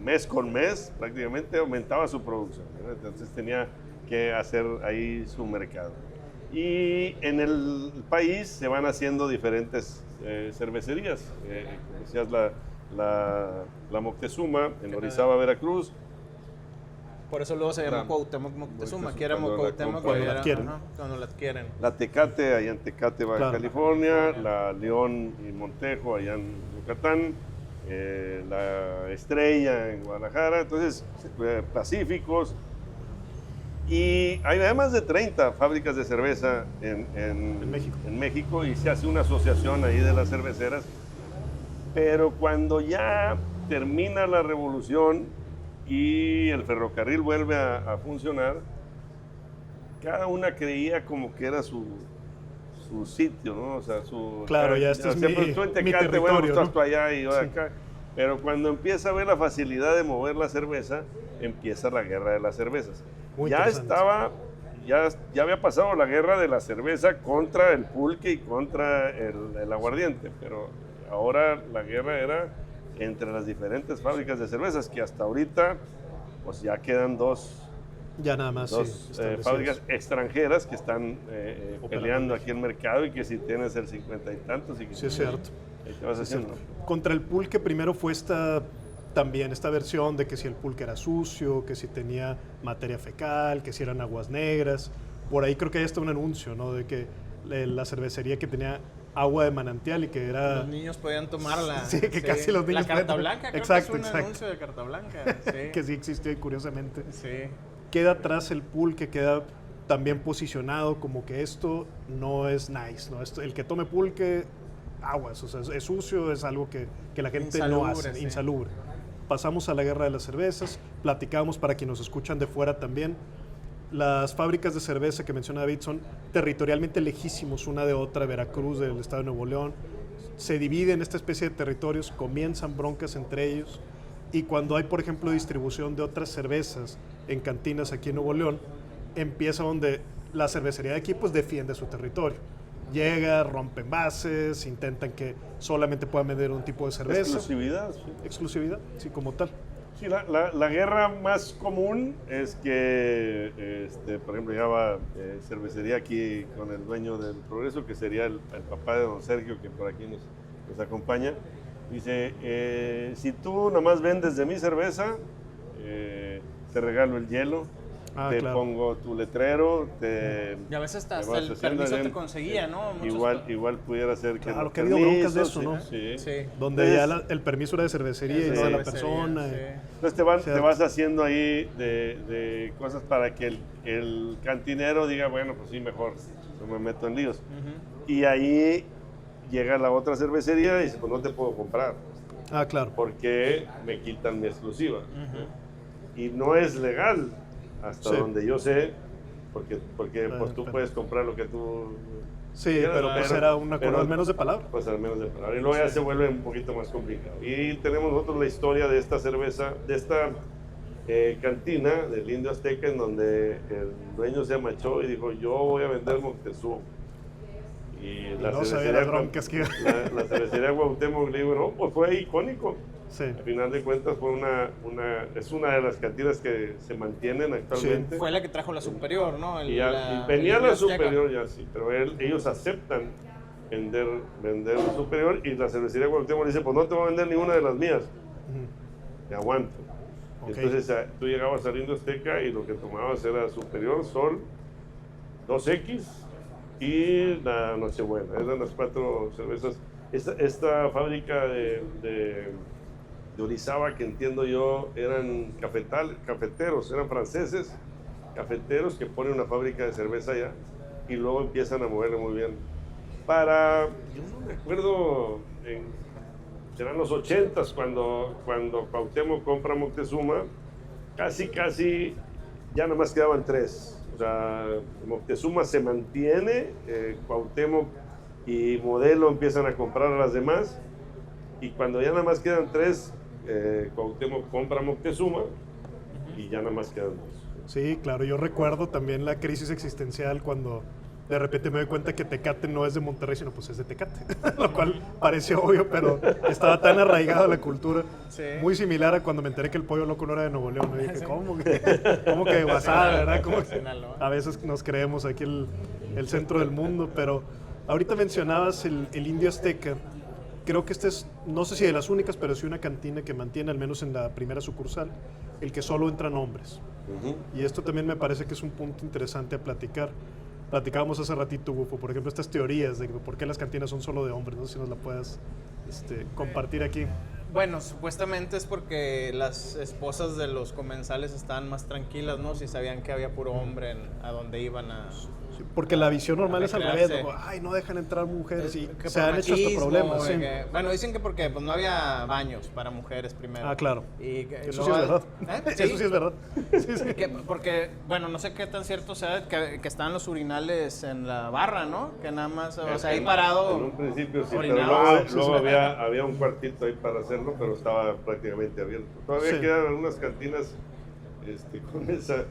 mes con mes prácticamente aumentaba su producción, ¿verdad? Entonces tenía que hacer ahí su mercado. Y en el país se van haciendo diferentes cervecerías, como decías la Moctezuma en Orizaba, Veracruz. Por eso luego se llama Claro. Cuauhtémoc Moctezuma, Moctezuma, que era cuando la Cuauhtémoc compran. Cuando la adquieren. cuando la adquieren. La Tecate, allá en Tecate, Baja Claro. California, la León y Montejo, allá en Yucatán, la Estrella en Guadalajara, entonces Pacíficos. Y hay más de 30 fábricas de cerveza En México. en México y se hace una asociación ahí de las cerveceras. Pero cuando ya termina la revolución y el ferrocarril vuelve a funcionar, cada una creía como que era su sitio, ¿no? O sea, Claro, ya este es pues, tú en mi Tecate, bueno, territorio, pues, estás ¿no? tú allá y yo Sí. acá. Pero cuando empieza a ver la facilidad de mover la cerveza, empieza la guerra de las cervezas. Muy Ya interesante. ya había pasado la guerra de la cerveza contra el pulque y contra el aguardiente, pero ahora la guerra era entre las diferentes fábricas de cervezas, que hasta ahorita pues ya quedan dos Ya nada más, sí, establecidos. fábricas extranjeras que están peleando Operando. aquí en el mercado y que si tienes el 50 y tantos y que Sí, es cierto. ahí te vas Es haciendo. cierto. Contra el pulque primero fue esta versión de que si el pulque era sucio, que si tenía materia fecal, que si eran aguas negras. Por ahí creo que hay hasta un anuncio, ¿no? De que la cervecería que tenía agua de manantial y que era... Los niños podían tomarla. Sí, que casi los niños La carta pueden- blanca, creo Exacto, que es un exacto. anuncio de carta blanca. Sí. que sí existió y curiosamente. Sí. Queda atrás el pulque, queda también posicionado como que esto no es nice, ¿no? El que tome pulque, aguas, o sea, es sucio, es algo que la gente no Insalubre, hace, sí. insalubre. Pasamos a la guerra de las cervezas, platicamos para quienes nos escuchan de fuera también. Las fábricas de cerveza que menciona David son territorialmente lejísimos una de otra, Veracruz, del estado de Nuevo León. Se dividen esta especie de territorios, comienzan broncas entre ellos. Y cuando hay, por ejemplo, distribución de otras cervezas en cantinas aquí en Nuevo León, empieza donde la cervecería de aquí pues defiende su territorio. Llega, rompen bases, intentan que solamente puedan vender un tipo de cerveza. Exclusividad, sí. Exclusividad, sí, como tal. Sí, la guerra más común es que, por ejemplo, llegaba cervecería aquí con el dueño del Progreso, que sería el papá de don Sergio, que por aquí nos acompaña. Dice, si tú nomás vendes de mi cerveza, te regalo el hielo, te claro. pongo tu letrero, Y a veces hasta te vas el haciendo permiso bien. te conseguía, ¿no? Muchos- Igual pudiera ser que... Claro, los que ha habido broncas de permisos, eso, ¿no? Sí. Sí. Donde Entonces- ya el permiso era de cervecería y Sí, no de la cervecería, persona. sí. Entonces te Cierto. vas haciendo ahí de cosas para que el cantinero diga, bueno, pues sí, mejor, no me meto en líos. Ujú. Y ahí llega la otra cervecería y dice, pues no te puedo comprar, Ah, claro. porque me quitan mi exclusiva. Ujú. Y no es legal, hasta Sí. donde yo sé, porque Claro, pues tú pero- puedes comprar lo que tú... Sí, quieras, pero pues era un acuerdo al menos de palabra. Pues al menos de palabra. Y luego ya se vuelve un poquito más complicado. Y tenemos nosotros la historia de esta cerveza, de esta cantina del Indio Azteca, en donde el dueño se amachó y dijo, yo voy a vender Moctezuma. Y no sabía las broncas que iba. la cervecería Cuauhtémoc le digo, no, pues fue icónico. Sí. Al final de cuentas fue es una de las cantinas que se mantienen actualmente. Fue la que trajo la superior, ¿no? Y venía la superior ya sí, pero ellos aceptan vender la superior y la cervecería Cuauhtémoc dice, pues no te voy a vender ninguna de las mías, Ujú. te aguanto. Ok. Entonces tú llegabas al Indio Azteca y lo que tomabas era superior, Sol, 2X y la Nochebuena. Eran las 4 cervezas. Esta fábrica de de Orizaba, que entiendo yo eran cafeteros, eran franceses, cafeteros que ponen una fábrica de cerveza allá y luego empiezan a moverle muy bien. Yo no me acuerdo, serán los 80s cuando Cuauhtémoc compra Moctezuma, casi ya nada más quedaban 3. O sea, Moctezuma se mantiene, Cuauhtémoc y Modelo empiezan a comprar a las demás, y cuando ya nada más quedan 3, Cuauhtémoc compra Moctezuma y ya nada más quedan 2. Sí, claro, yo recuerdo también la crisis existencial cuando de repente me doy cuenta que Tecate no es de Monterrey, sino pues es de Tecate, lo cual pareció obvio, pero estaba tan arraigado a la cultura, Sí. muy similar a cuando me enteré que el Pollo Loco no era de Nuevo León. Y dije, ¿cómo que de Guasave, verdad? ¿Cómo que Sinaloa. a veces nos creemos aquí el centro del mundo? Pero ahorita mencionabas el Indio Azteca. Creo que este es, no sé si de las únicas, pero sí una cantina que mantiene, al menos en la primera sucursal, el que solo entran hombres. Y esto también me parece que es un punto interesante a platicar. Platicábamos hace ratito, Bufo, por ejemplo, estas teorías de por qué las cantinas son solo de hombres, no sé si nos la puedas compartir aquí. Bueno, supuestamente es porque las esposas de los comensales estaban más tranquilas, ¿no? Si sabían que había puro hombre a donde iban a... Sí, porque la visión normal es al revés, recrearse. ¿no? Ay, no dejan entrar mujeres y Que se por han hecho hasta machismo, problemas. Sí. bueno, dicen que porque pues, no había baños para mujeres primero. Ah, claro. Y Eso sí es verdad. ¿Sí? Eso sí es verdad. Sí, sí. Porque, bueno, no sé qué tan cierto sea que estaban los urinales en la barra, ¿no? Que nada más, o sea, ahí parado. En un principio sí, orinaba. pero luego había un cuartito ahí para hacerlo, pero estaba prácticamente abierto. Todavía Sí. quedan algunas cantinas con esa...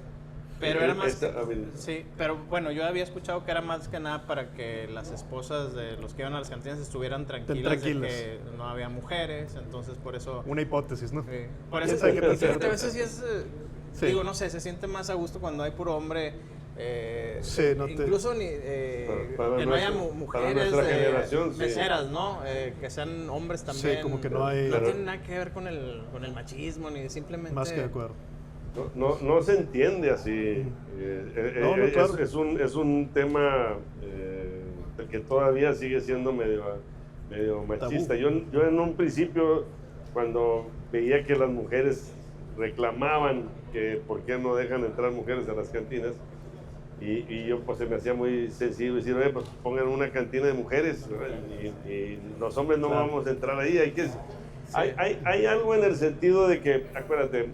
Pero era más esa que, habilidad. sí, pero bueno, yo había escuchado que era más que nada para que las esposas de los que iban a las cantinas estuvieran tranquilas, de que no había mujeres, entonces por eso... Una hipótesis, ¿no? Sí. Por ¿Quién eso, sabe qué tan fíjate, cierto? a veces sí es, Sí. digo, no sé, se siente más a gusto cuando hay puro hombre, Sí, no te- incluso Para que no haya nuestra- mujeres para nuestra generación, sí. meseras, ¿no? Que sean hombres también. Sí, como que no hay... No tiene nada que ver con el machismo, ni simplemente... Más que de acuerdo. No se entiende así. No, claro. Es un tema que todavía sigue siendo medio machista. Yo en un principio, cuando veía que las mujeres reclamaban que por qué no dejan entrar mujeres a las cantinas, y yo pues se me hacía muy sencillo decir, oye, pues pongan una cantina de mujeres, ¿verdad? Y los hombres no Claro. vamos a entrar ahí. Hay algo en el sentido de que, acuérdate,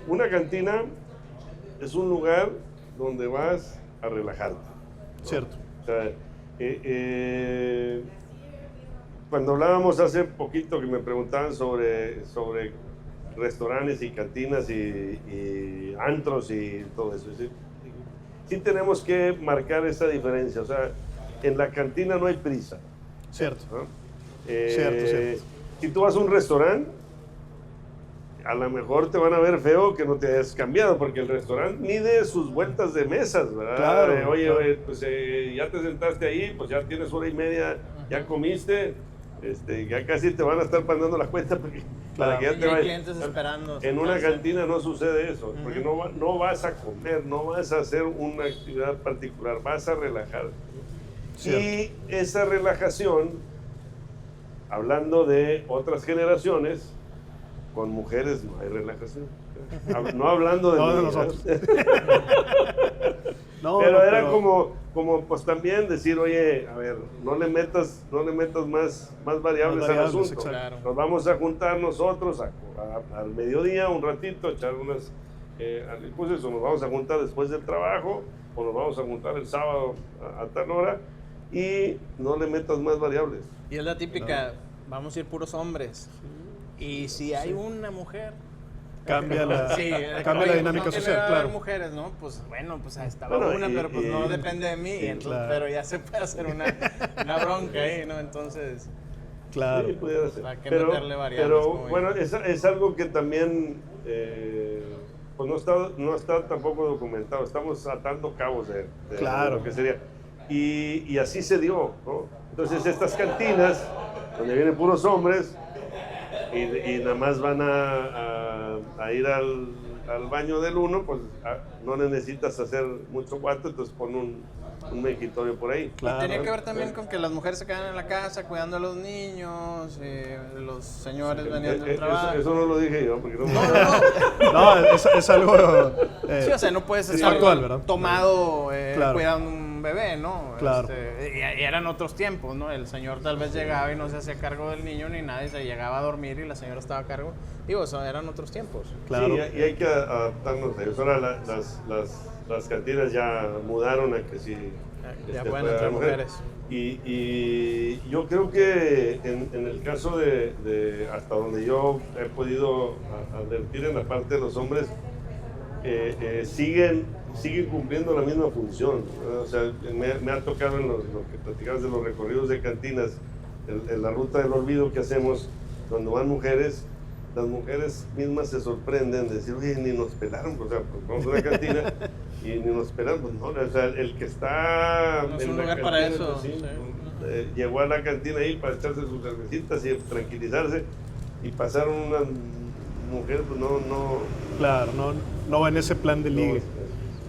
una cantina es un lugar donde vas a relajarte. Cierto. O sea, cuando hablábamos hace poquito que me preguntaban sobre restaurantes y cantinas y antros y todo eso, sí tenemos que marcar esa diferencia. O sea, en la cantina no hay prisa, Cierto. ¿no? Cierto. Si tú vas a un restaurante, a lo mejor te van a ver feo que no te hayas cambiado, porque el restaurante mide sus vueltas de mesas, ¿verdad? Claro, Oye, claro. pues ya te sentaste ahí, pues ya tienes hora y media, ya comiste, ya casi te van a estar pagando la cuenta para que ya Y te hay vayas. clientes esperando. En una sentarse. cantina no sucede eso, porque no vas a comer, no vas a hacer una actividad particular, vas a relajar. Cierto. Y esa relajación, hablando de otras generaciones, con mujeres no hay relajación. No hablando de No de mí, nosotros. No, pero no, era como pues también decir, oye, a ver, no le metas más variables al variables, asunto. exacto. Claro. Nos vamos a juntar nosotros al mediodía un ratito, echar unas, pues eso, nos vamos a juntar después del trabajo, o nos vamos a juntar el sábado a tal hora, y no le metas más variables. Y es la típica, vamos a ir puros hombres. Y si hay una mujer... Cambia la, Sí, cambia la dinámica no social, haber claro. mujeres, ¿no? Pues bueno, pues estaba Bueno, una, pero pues no depende de mí, sí, entonces, claro. pero ya se puede hacer una bronca ahí, ¿no? Entonces, Claro. Sí, pudiera ser. Hay que meterle variables, Pero como bueno, dices. es algo que también pues no está tampoco documentado. Estamos atando cabos de Claro. lo que sería. Y así se dio, ¿no? Entonces estas cantinas, donde vienen puros hombres, y nada más van a ir al baño del uno, pues no necesitas hacer mucho guato, entonces pon un mengitorio por ahí. Claro. Y tenía que ver también con que las mujeres se quedan en la casa cuidando a los niños, los señores venían del trabajo. Eso no lo dije yo, porque no. No, es algo... Sí, o sea, no puedes es estar actual, ¿verdad? tomado Claro. cuidando un bebé, ¿no? Claro. Y eran otros tiempos, ¿no? El señor tal vez llegaba y no se hacía cargo del niño ni nada, y se llegaba a dormir y la señora estaba a cargo. Digo, eso eran otros tiempos. Claro. Sí, y hay que adaptarnos a ellos. Ahora las cantinas ya mudaron a que sí. Ya puede pueden haber entrar mujeres. mujeres. Y yo creo que en el caso de hasta donde yo he podido advertir en la parte de los hombres, siguen cumpliendo la misma función, ¿verdad? O sea, me ha tocado en lo que platicabas de los recorridos de cantinas, en la ruta del olvido que hacemos, cuando van mujeres, las mujeres mismas se sorprenden de decir, oye, ni nos pelaron, o sea, pues vamos a una cantina y ni nos pelaron, pues no, o sea, el que está No es en un la lugar cantina, para eso, pues, sí, sí. llegó a la cantina ahí para echarse sus cervecitas y tranquilizarse, y pasaron una mujer, pues no. Claro, no va en ese plan de ligue.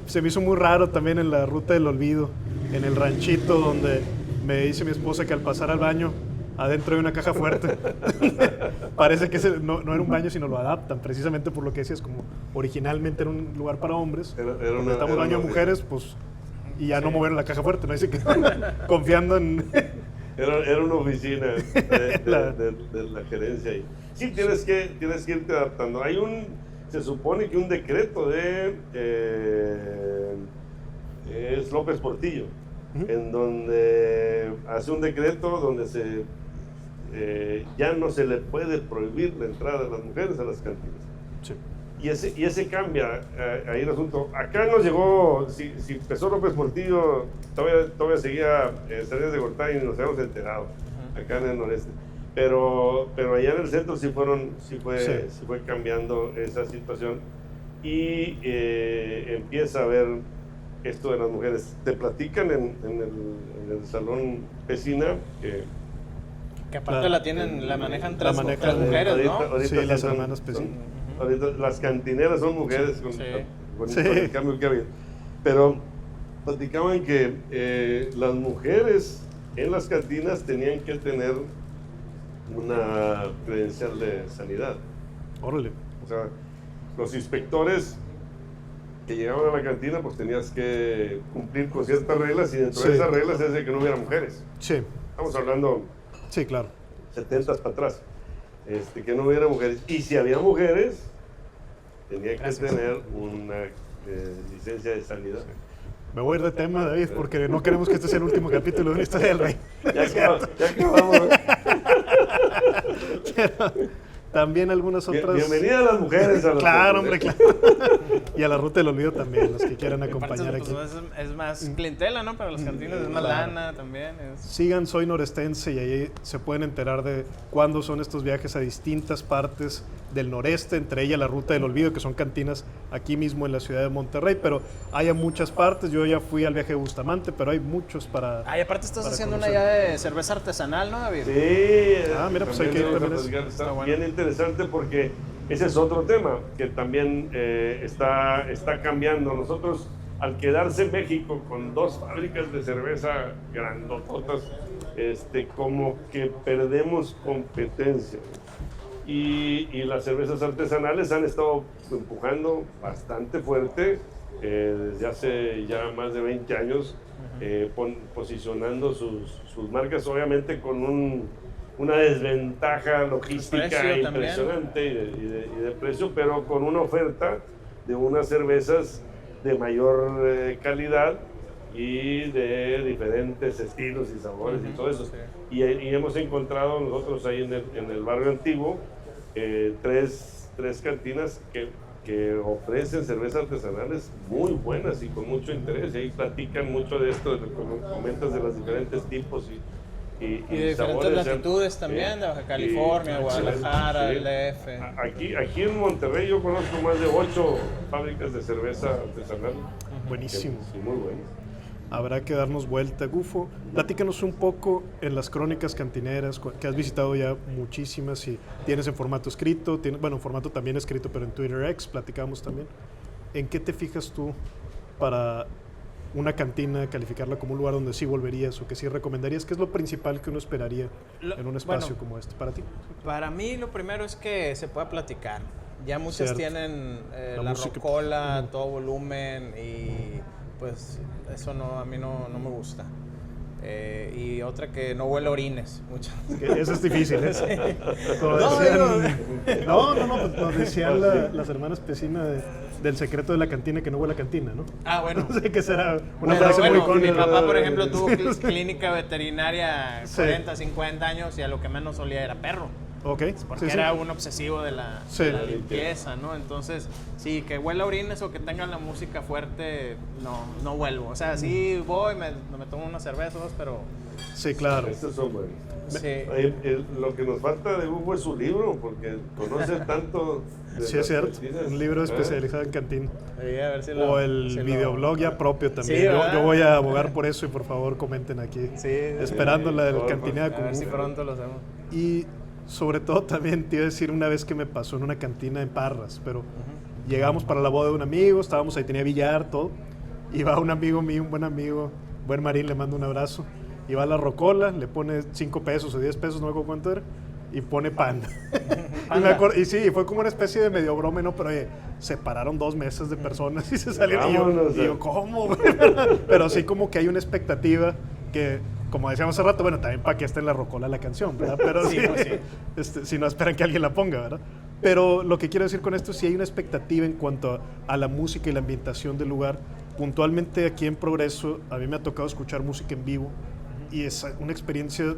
Se me hizo muy raro también en la ruta del olvido, en el ranchito donde me dice mi esposa que al pasar al baño, adentro hay una caja fuerte. Parece que no era un baño, sino lo adaptan, precisamente por lo que decías, como originalmente era un lugar para hombres. Estamos baño de mujeres, pues, y ya no movieron la caja fuerte, ¿no? Dice que confiando en... Era una oficina de la gerencia ahí. Sí, tienes que irte adaptando. Se supone que un decreto es López Portillo, en donde hace un decreto donde ya no se le puede prohibir la entrada de las mujeres a las cantinas. Sí. Y ese cambia ahí el asunto. Acá nos llegó, si empezó López Portillo, todavía seguía Salinas de Gortari y nos habíamos enterado, acá en el noreste. Pero allá en el centro sí fue cambiando esa situación, y empieza a ver esto de las mujeres. Te platican en el salón Pesina Que aparte Claro. la manejan La tres manejan mujeres, ¿no? ahorita Sí, las son- hermanas Pesina. ahorita las cantineras son mujeres con Sí. el cambio que ha habido. Pero platicaban que las mujeres en las cantinas tenían que tener una credencial de sanidad. Órale. O sea, los inspectores que llegaban a la cantina, pues tenías que cumplir con ciertas reglas, y dentro de Sí. esas reglas es de que no hubiera mujeres. Sí, Estamos hablando sí, claro. 70 para atrás, que no hubiera mujeres. Y si había mujeres, tenía que tener una licencia de sanidad. Me voy a ir de tema, David, porque no queremos que este sea el último capítulo de una historia del rey. Ya acabamos. También algunas otras... Bienvenida a las mujeres a los Claro, hombre, campos, claro. Y a la ruta del olvido también, los que quieran Aparte, acompañar pues, aquí. es más clientela, ¿no? Para las cantinas, es más Claro. lana también. Sigan Soy Norestense y ahí se pueden enterar de cuándo son estos viajes a distintas partes del noreste, entre ellas la Ruta del Olvido, que son cantinas aquí mismo en la ciudad de Monterrey, pero hay a muchas partes. Yo ya fui al viaje de Bustamante, pero hay muchos para... Ah, y aparte estás para haciendo una conocer. ya de cerveza artesanal, ¿no, David? Sí, Ah, mira, pues hay que ir vamos a también platicar. Está Está bueno. bien interesante, porque ese es otro tema que también está cambiando. Nosotros, al quedarse México con 2 fábricas de cerveza grandototas, como que perdemos competencia. Y las cervezas artesanales han estado empujando bastante fuerte desde hace ya más de 20 años, posicionando sus marcas, obviamente con una desventaja logística Precio impresionante y de precio, pero con una oferta de unas cervezas de mayor calidad y de diferentes estilos y sabores y todo eso. Sí. Y hemos encontrado nosotros ahí en el barrio antiguo tres cantinas que ofrecen cervezas artesanales muy buenas y con mucho interés. Y ahí platican mucho de esto, como comentas, de los diferentes tipos y Y de diferentes sabores. latitudes también, de Baja California, y- Guadalajara, sí. el DF. Aquí en Monterrey yo conozco más de 8 fábricas de cerveza artesanal. Buenísimo. Sí, muy buenas. Habrá que darnos vuelta. Gufo, platícanos un poco en las crónicas cantineras, que has visitado ya muchísimas y tienes en formato escrito, bueno, en formato también escrito, pero en Twitter X platicamos también. ¿En qué te fijas tú para una cantina, calificarla como un lugar donde sí volverías o que sí recomendarías? ¿Qué es lo principal que uno esperaría en un espacio como este para ti? Para mí lo primero es que se pueda platicar. Ya muchas Cierto. tienen La la música. rocola, todo volumen y pues eso a mí no me gusta. Y otra que no huele a orines. Mucho. Eso es difícil, ¿eh? Sí. Como No, decían- pues nos decían las hermanas Pesina del secreto de la cantina, que no huele a cantina, ¿no? Ah, bueno. No sé qué será una Pero frase bueno, muy mi icónica. papá, por ejemplo, tuvo clínica veterinaria Sí. 40, 50 años y a lo que menos olía era perro. Ok, Porque sí, sí. era un obsesivo de la, Sí. de la limpieza, ¿no? Entonces, sí, que huela a orines o que tengan la música fuerte, no vuelvo. O sea, sí voy, me tomo unas cervezas, pero Sí, claro. Estos son buenos. sí. Lo que nos falta de Hugo es su libro, porque conoce tanto. De Sí, las es cierto. cantinas. Un libro ¿Eh? especializado en cantina. Sí, a ver si O el videoblog ya propio también. Sí, yo ¿verdad? voy a abogar por eso y por favor comenten aquí. Sí, Esperando la del porfa. cantinera a con ver si Hugo. pronto lo hacemos. Y sobre todo también te iba a decir una vez que me pasó en una cantina en Parras, pero llegamos para la boda de un amigo, estábamos ahí, tenía billar, todo. Y va un amigo mío, un buen amigo, buen Marín, le mando un abrazo. Y va a la rocola, le pone 5 pesos o 10 pesos, no me acuerdo cuánto era, y pone panda. Y sí, fue como una especie de medio broma, ¿no? Pero oye, se pararon 2 mesas de personas y se salieron. Vámonos, Y yo, ¿cómo? güey? Pero sí como que hay una expectativa que, como decíamos hace rato, bueno, también para que esté en la rocola la canción, ¿verdad? Pero Sí, sí, pues sí. Si no esperan que alguien la ponga, ¿verdad? Pero lo que quiero decir con esto, sí hay una expectativa en cuanto a la música y la ambientación del lugar. Puntualmente aquí en Progreso, a mí me ha tocado escuchar música en vivo y es una experiencia,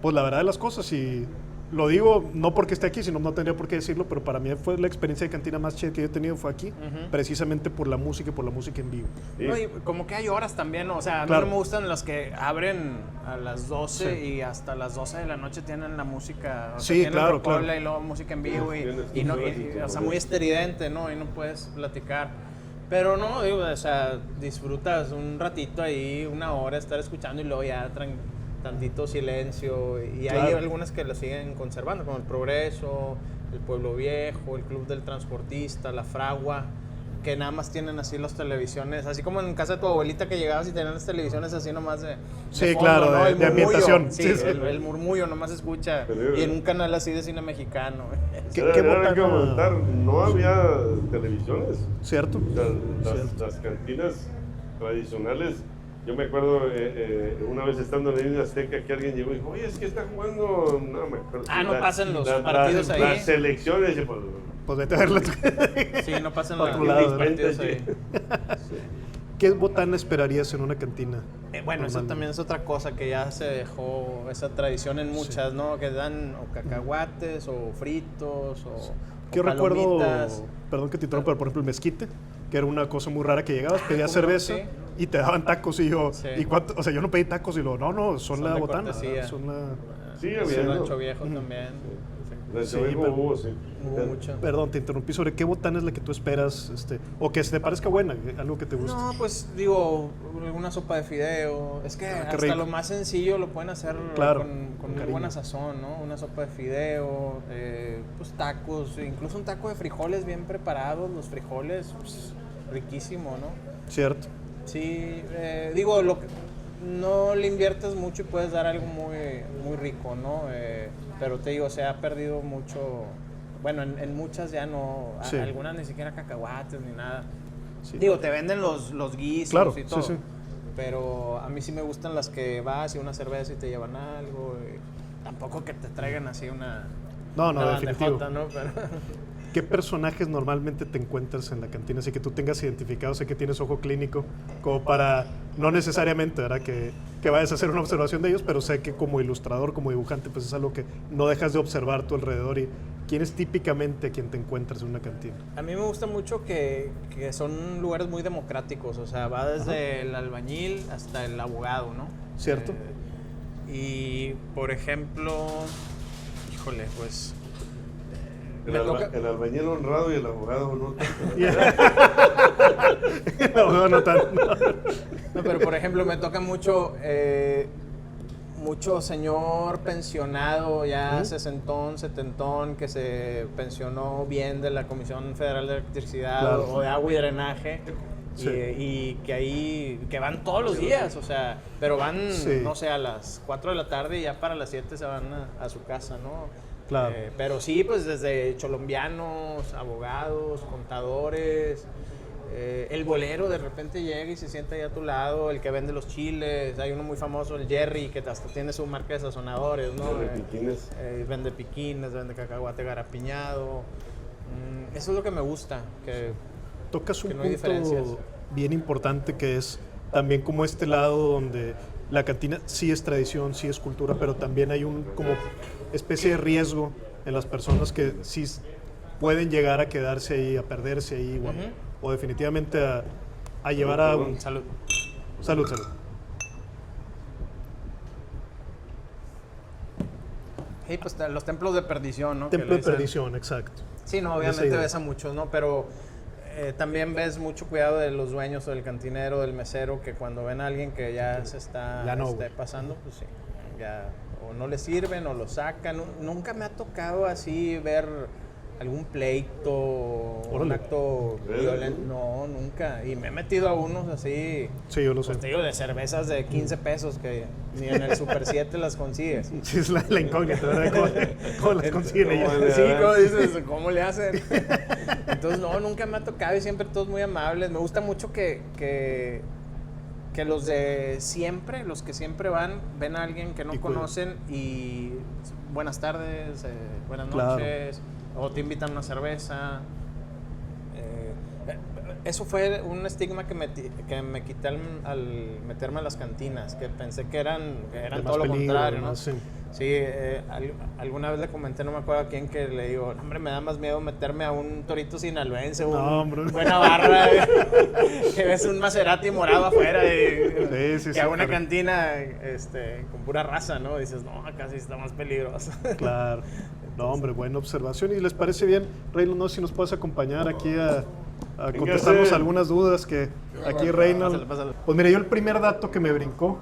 pues la verdad de las cosas, y lo digo no porque esté aquí, sino no tendría por qué decirlo, pero para mí fue la experiencia de cantina más chida que yo he tenido fue aquí, precisamente por la música y por la música en vivo. Sí. No, y como que hay horas también, ¿no? O sea, a mí Claro. no me gustan las que abren a las 12 Sí. y hasta las 12 de la noche tienen la música. O sea, Sí, tienen claro, rocola claro. y luego música en vivo Tienes y no, tus horas y o tus sea, muy horas. estridente, ¿no? Y no puedes platicar. Pero no, digo, o sea, disfrutas un ratito ahí, una hora, estar escuchando y luego ya tantito silencio. Y hay Claro. algunas que lo siguen conservando, como el Progreso, el Pueblo Viejo, el Club del Transportista, la Fragua, que nada más tienen así las televisiones, así como en casa de tu abuelita que llegabas y tenían las televisiones así nomás de Sí, fondo, claro, ¿no? de El murmullo, ambientación. Sí, Sí, sí. el murmullo nomás se escucha. Pero- Y en un canal así de cine mexicano. ¿Qué Era que botana? comentar, no había televisiones. ¿Cierto? O sea, Cierto. las cantinas tradicionales, yo me acuerdo una vez estando en la Isla Azteca que alguien llegó y dijo, oye, es que está jugando, no me acuerdo. Ah, no pasan los partidos ahí. Las selecciones, y pues, Pues vete a verla. Sí, no pasan Otro los lado, partidos vente, ahí. ¿Qué botana esperarías en una cantina? Bueno, eso Normalmente. también es otra cosa que ya se dejó esa tradición en muchas, ¿no? Que dan o cacahuates o fritos o Que yo recuerdo, palomitas. perdón que te interrumpa, pero por ejemplo el mezquite, que era una cosa muy rara que llegabas, pedías ¿cómo no? cerveza Sí. y te daban tacos y yo, Sí. ¿y cuánto? O sea, yo no pedí tacos y lo, no, son la de botana, cortesía. son la... Sigue Sí, habiendo. Rancho Viejo también. Sí, Rancho pero- hubo, sí. Hubo mucho. Perdón, te interrumpí, ¿sobre qué botana es la que tú esperas? O que se te parezca buena, algo que te guste. No, pues digo, una sopa de fideo. Es que qué hasta rico. lo más sencillo lo pueden hacer Claro, con con muy cariño. buena sazón, ¿no? Una sopa de fideo, pues tacos, incluso un taco de frijoles bien preparados, los frijoles, pues, riquísimo, ¿no? ¿Cierto? Sí, digo, no le inviertes mucho y puedes dar algo muy, muy rico, ¿no? Pero te digo, se ha perdido mucho. Bueno, en muchas ya no. Sí. Algunas ni siquiera cacahuates ni nada. Sí. Digo, te venden los guisos Claro, y todo. sí, sí. Pero a mí sí me gustan las que vas y una cerveza y te llevan algo. Tampoco que te traigan así una. No, una definitivo. bandejota, ¿no? Pero, ¿Qué personajes normalmente te encuentras en la cantina? Así que tú tengas identificado, sé que tienes ojo clínico, como para, no necesariamente, ¿verdad? Que vayas a hacer una observación de ellos, pero sé que como ilustrador, como dibujante, pues es algo que no dejas de observar a tu alrededor. ¿Y quién es típicamente quien te encuentras en una cantina? a mí me gusta mucho que son lugares muy democráticos, o sea, va desde el albañil hasta el abogado, ¿no? ¿Cierto? Y, por ejemplo, híjole, pues... El, me toca- el albañil honrado y el abogado no tanto. No, tanto. No, pero por ejemplo, me toca mucho señor pensionado, ya sesentón, setentón, que se pensionó bien de la Comisión Federal de Electricidad Claro. o de Agua y Drenaje. Sí. Y que ahí, que van todos los días, o sea, pero van, Sí. no sé, a las 4 de la tarde y ya para las 7 se van a su casa, ¿no? Claro. Pero sí, pues desde cholombianos, abogados, contadores, el bolero de repente llega y se sienta ahí a tu lado, el que vende los chiles, hay uno muy famoso, el Jerry, que hasta tiene su marca de sazonadores, ¿no? Vende piquines. Vende piquines, vende cacahuate garapiñado. Eso es lo que me gusta, que Tocas un que no hay diferencias. punto bien importante que es también como este lado donde la cantina sí es tradición, sí es cultura, pero también hay un como especie de riesgo en las personas que sí pueden llegar a quedarse ahí, a perderse ahí, o definitivamente a llevar a un... Salud. Salud, salud. Sí, pues los templos de perdición, ¿no? Templo Que le de dicen. perdición, exacto. Sí, no, Esa obviamente idea. ves a muchos, ¿no? Pero también ves mucho cuidado de los dueños o del cantinero, del mesero, que cuando ven a alguien que ya se está Ya no, güey. pasando, pues sí, ya o no le sirven o lo sacan. Nunca me ha tocado así ver algún pleito o un Órale. acto violento. No, nunca. Y me he metido a unos así, Sí, yo lo sé. pues te digo, de cervezas de 15 pesos que ni en el Super 7 las consigues. Sí, es la incógnita, ¿verdad? ¿Cómo las consiguen ellos? ¿Cómo le Sí, harán? como dices, ¿cómo le hacen? Entonces, no, nunca me ha tocado y siempre todos muy amables. Me gusta mucho que los de siempre, los que siempre van, ven a alguien que no Y cuidan. conocen y buenas tardes, buenas Claro. noches, o te invitan a una cerveza. Eso fue un estigma que me quité al meterme a las cantinas, que pensé que eran De todo más lo peligro, contrario, ¿no? más, sí. Sí, alguna vez le comenté, no me acuerdo a quién, que le digo, hombre, me da más miedo meterme a un torito sinaloense, No, hombre. buena barra, que ves un Maserati morado afuera, Sí, sí, que sí, a una claro. cantina con pura raza, ¿no? Dices, no, acá sí está más peligroso. Claro. No, hombre, buena observación. ¿Y les parece bien, Reynold, no sé si nos puedes acompañar aquí a contestarnos algunas dudas que aquí Reynold... Pásale. Pues mira, yo el primer dato que me brincó,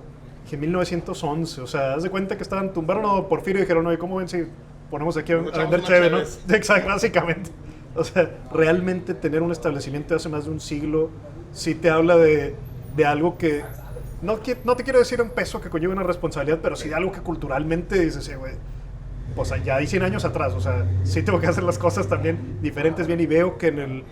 que 1911, o sea, haz de cuenta que tumbaron a Porfirio y dijeron, oye, ¿cómo ven si ponemos aquí a Nos vender echamos cheve, no? unas cheves. Exacto, básicamente. O sea, realmente tener un establecimiento de hace más de un siglo sí te habla de algo que... No te quiero decir un peso que conlleva una responsabilidad, pero sí de algo que culturalmente dices, güey, pues ya hay 100 años atrás, o sea, sí tengo que hacer las cosas también diferentes bien y veo que en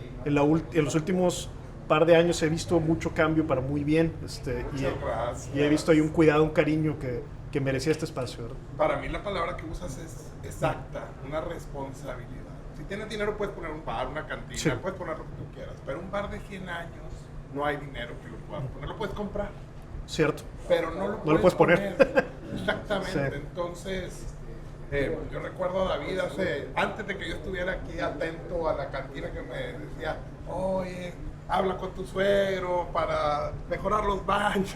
los últimos par de años he visto mucho cambio para muy bien, Muchas gracias. y he visto ahí un cuidado, un cariño que merecía este espacio, ¿verdad? Para mí la palabra que usas es exacta, una responsabilidad. Si tienes dinero puedes poner un bar, una cantina, Sí. puedes poner lo que tú quieras, pero un bar de 100 años no hay dinero que lo puedas poner, lo puedes comprar, Cierto. pero no lo puedes poner. Exactamente, Sí. entonces yo recuerdo a David antes de que yo estuviera aquí atento a la cantina, que me decía, oye, habla con tu suegro para mejorar los baños.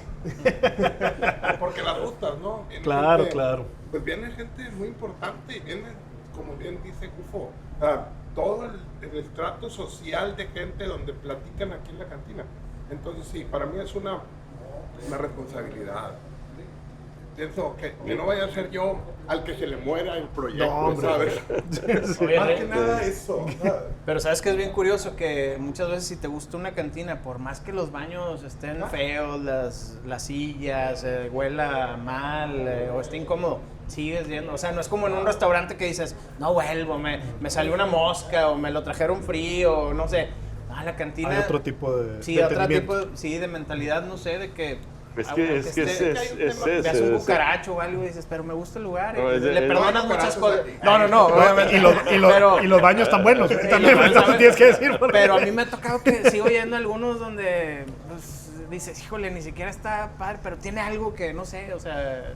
Porque las rutas, ¿no? Viene Claro, gente- claro. Pues viene gente muy importante, viene, como bien dice Cufo, todo el estrato social de gente donde platican aquí en la cantina. Entonces sí, para mí es una responsabilidad. Pienso que no vaya a ser yo al que se le muera el proyecto, No, hombre. ¿sabes? Oye, Más que nada eso. Pero sabes que es bien curioso que muchas veces si te gusta una cantina, por más que los baños estén feos, las sillas, huela mal o esté incómodo, sigues yendo. O sea, no es como en un restaurante que dices, no vuelvo, me salió una mosca o me lo trajeron frío, no sé. Ah, la cantina... Hay otro tipo de Sí, otro entendimiento. tipo de mentalidad, no sé, de que... Es que aunque es esté- veas un ese. cucaracho o algo y dices, pero me gusta el lugar. No, y es- le es- perdonas no, muchas cucarachos cosas. aquí. No, obviamente. Pero- Y los baños están buenos, también los baños- tienes que decir. porque- Pero a mí me ha tocado que sigo yendo a algunos donde pues, dices, híjole, ni siquiera está padre, pero tiene algo que, no sé, o sea,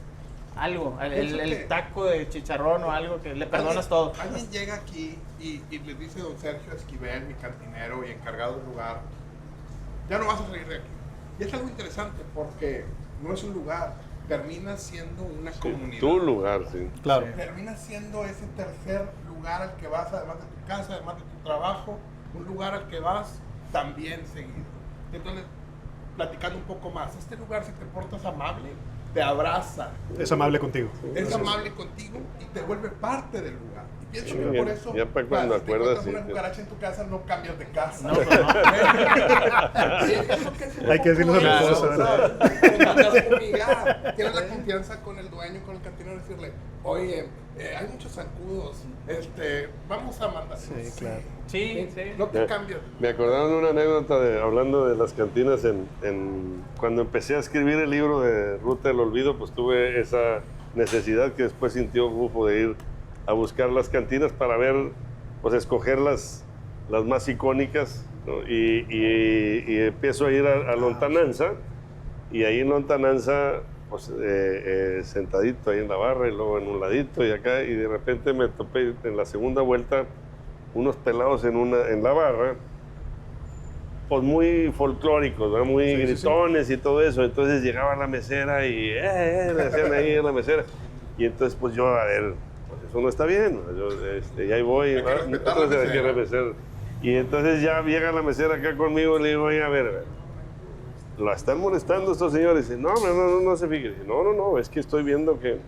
algo. Pienso El que- taco de chicharrón o algo que le perdonas todo. Alguien llega aquí y les dice don Sergio Esquivel, mi cantinero y encargado del lugar, ya no vas a salir de aquí. Y es algo interesante porque no es un lugar, termina siendo una comunidad. Tu lugar, sí. Claro. Termina siendo ese tercer lugar al que vas, además de tu casa, además de tu trabajo, un lugar al que vas también seguido. Entonces, platicando un poco más, este lugar, si te portas amable, te abraza, Es amable contigo. es amable contigo y te vuelve parte del lugar. Y pienso Sí, que por eso, ya para cuando si te acuerdas, encuentras una sí. cucaracha en tu casa, no cambias de casa. No, pues no. Sí, es lo que es un Hay que poco decirle a mi eso, esposa, ¿sabes? Cuando andas fumigar, tienes la confianza con el dueño, con el cantinero, decirle, oye, hay muchos zancudos, vamos a mandar. Sí, claro. Sí, sí. No te cambias. Me acordaron de una anécdota hablando de las cantinas cuando empecé a escribir el libro de Ruta del Olvido, pues tuve esa necesidad que después sintió Gufo de ir a buscar las cantinas para ver, pues escoger las más icónicas, ¿no? Y empiezo a ir a Lontananza, y ahí en Lontananza, pues sentadito ahí en la barra y luego en un ladito y acá, y de repente me topé en la segunda vuelta unos pelados en la barra, pues muy folclóricos, ¿verdad? Muy gritones y todo eso. Entonces llegaba la mesera y le decían ahí a la mesera. Y entonces pues yo, a ver, pues eso no está bien. Yo, y ahí voy, Hay que ¿verdad? respetar a la Entonces hay que mesera. respetar. Y entonces ya llega la mesera acá conmigo y le digo, oye, a ver, ¿la están molestando estos señores? Y dice, no se fijen. Dice, no, es que estoy viendo que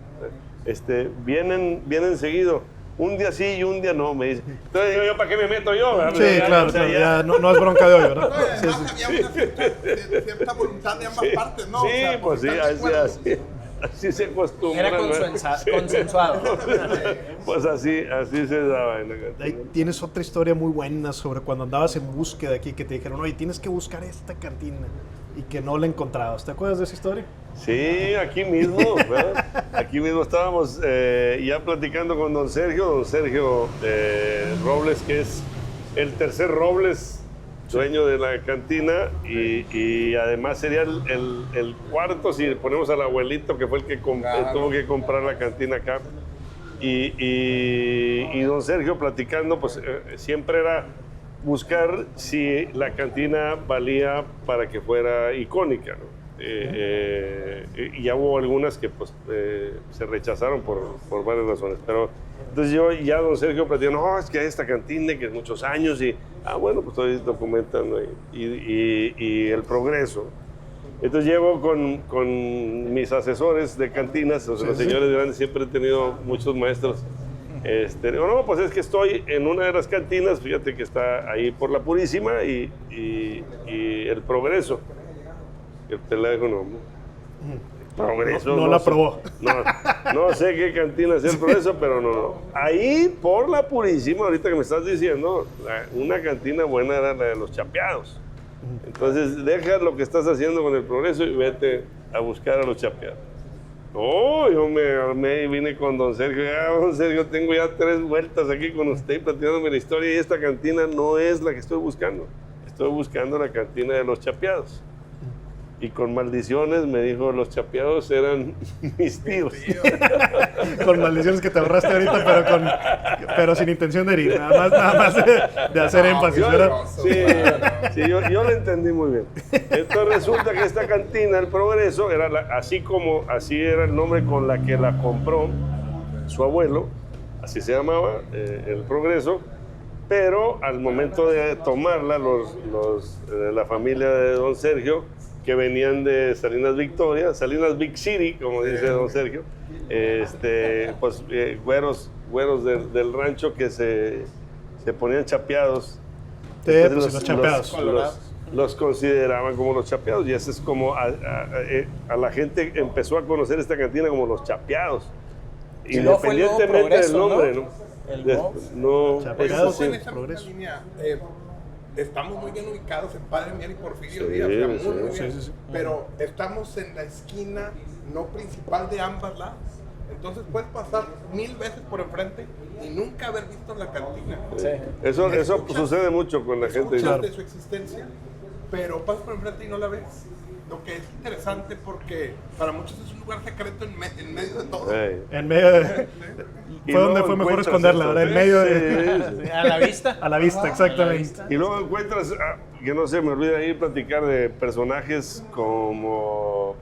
vienen seguido. Un día sí y un día no, me dice. Entonces yo ¿para qué me meto yo? ¿Verdad? Sí, claro, O sea, claro, ya no es bronca de hoy, ¿verdad? No, y además había una cierta voluntad de ambas partes, ¿no? Sí, O sea, pues sí, están de acuerdo. así se acostumbra. Era ¿no? consensuado. Pues así se daba en la Ahí cantina. tienes otra historia muy buena sobre cuando andabas en búsqueda aquí, que te dijeron, oye, tienes que buscar esta cantina, y que no la encontrabas. ¿Te acuerdas de esa historia? Sí, aquí mismo, ¿verdad? Aquí mismo estábamos ya platicando con don Sergio Robles, que es el tercer Robles, dueño de la cantina, y además sería el cuarto si ponemos al abuelito, que fue el que tuvo que comprar la cantina acá. Y don Sergio platicando, pues siempre era buscar si la cantina valía para que fuera icónica, ¿no? Y ya hubo algunas que pues, se rechazaron por varias razones, pero entonces yo ya don Sergio platicó, no, es que hay esta cantina que es muchos años y, bueno, pues estoy documentando y el progreso. Entonces llego con mis asesores de cantinas, o sea, los señores grandes, siempre he tenido muchos maestros. Digo, no, pues es que estoy en una de las cantinas, fíjate que está ahí por la Purísima y el Progreso. El teléfono, no. Progreso. No la sé, probó. No sé qué cantina es el Progreso, pero no. Ahí por la Purísima, ahorita que me estás diciendo, una cantina buena era la de los Chapeados. Entonces deja lo que estás haciendo con el Progreso y vete a buscar a los Chapeados. No, yo me armé y vine con don Sergio. Don Sergio, tengo ya 3 vueltas aquí con usted platicándome la historia y esta cantina no es la que estoy buscando. Estoy buscando la cantina de los Chapeados. Y con maldiciones me dijo, los Chapeados eran mis tíos. Con maldiciones que te ahorraste ahorita, pero sin intención de herir, nada más de hacer énfasis, ¿verdad? Sí, yo lo entendí muy bien. Entonces resulta que esta cantina, el Progreso, era así era el nombre con la que la compró su abuelo, así se llamaba, el Progreso, pero al momento de tomarla, la familia de don Sergio, que venían de Salinas Victoria, Salinas Big City, como dice don Sergio, pues güeros del rancho que se ponían chapeados. Sí, Entonces pues los chapeados. los consideraban como los chapeados, y eso es como a la gente empezó a conocer esta cantina como los Chapeados. Y luego fue el nuevo Independientemente del Progreso, nombre, ¿no? ¿no? El nuevo. No, Chapeados. eso En sí. esa Progreso. misma línea, estamos muy bien ubicados en Padre Mier y Porfirio Sí, Díaz, o sea, muy sí, bien. sí. Pero estamos en la esquina no principal de ambas lados. Entonces puedes pasar 1000 veces por enfrente y nunca haber visto la cantina. Sí. Eso Escuchas- sucede mucho con la gente. Escuchas Claro. de su existencia, pero pasas por enfrente y no la ves. Lo que es interesante porque para muchos es un lugar secreto en medio de todo. Ey. En medio de... Y Fue donde luego fue mejor encuentras esconderla, esto, ¿verdad? En ¿sí? medio de... Sí, sí. A la vista. A la vista, exactamente. Y luego encuentras, que no se me olvida ahí platicar de personajes como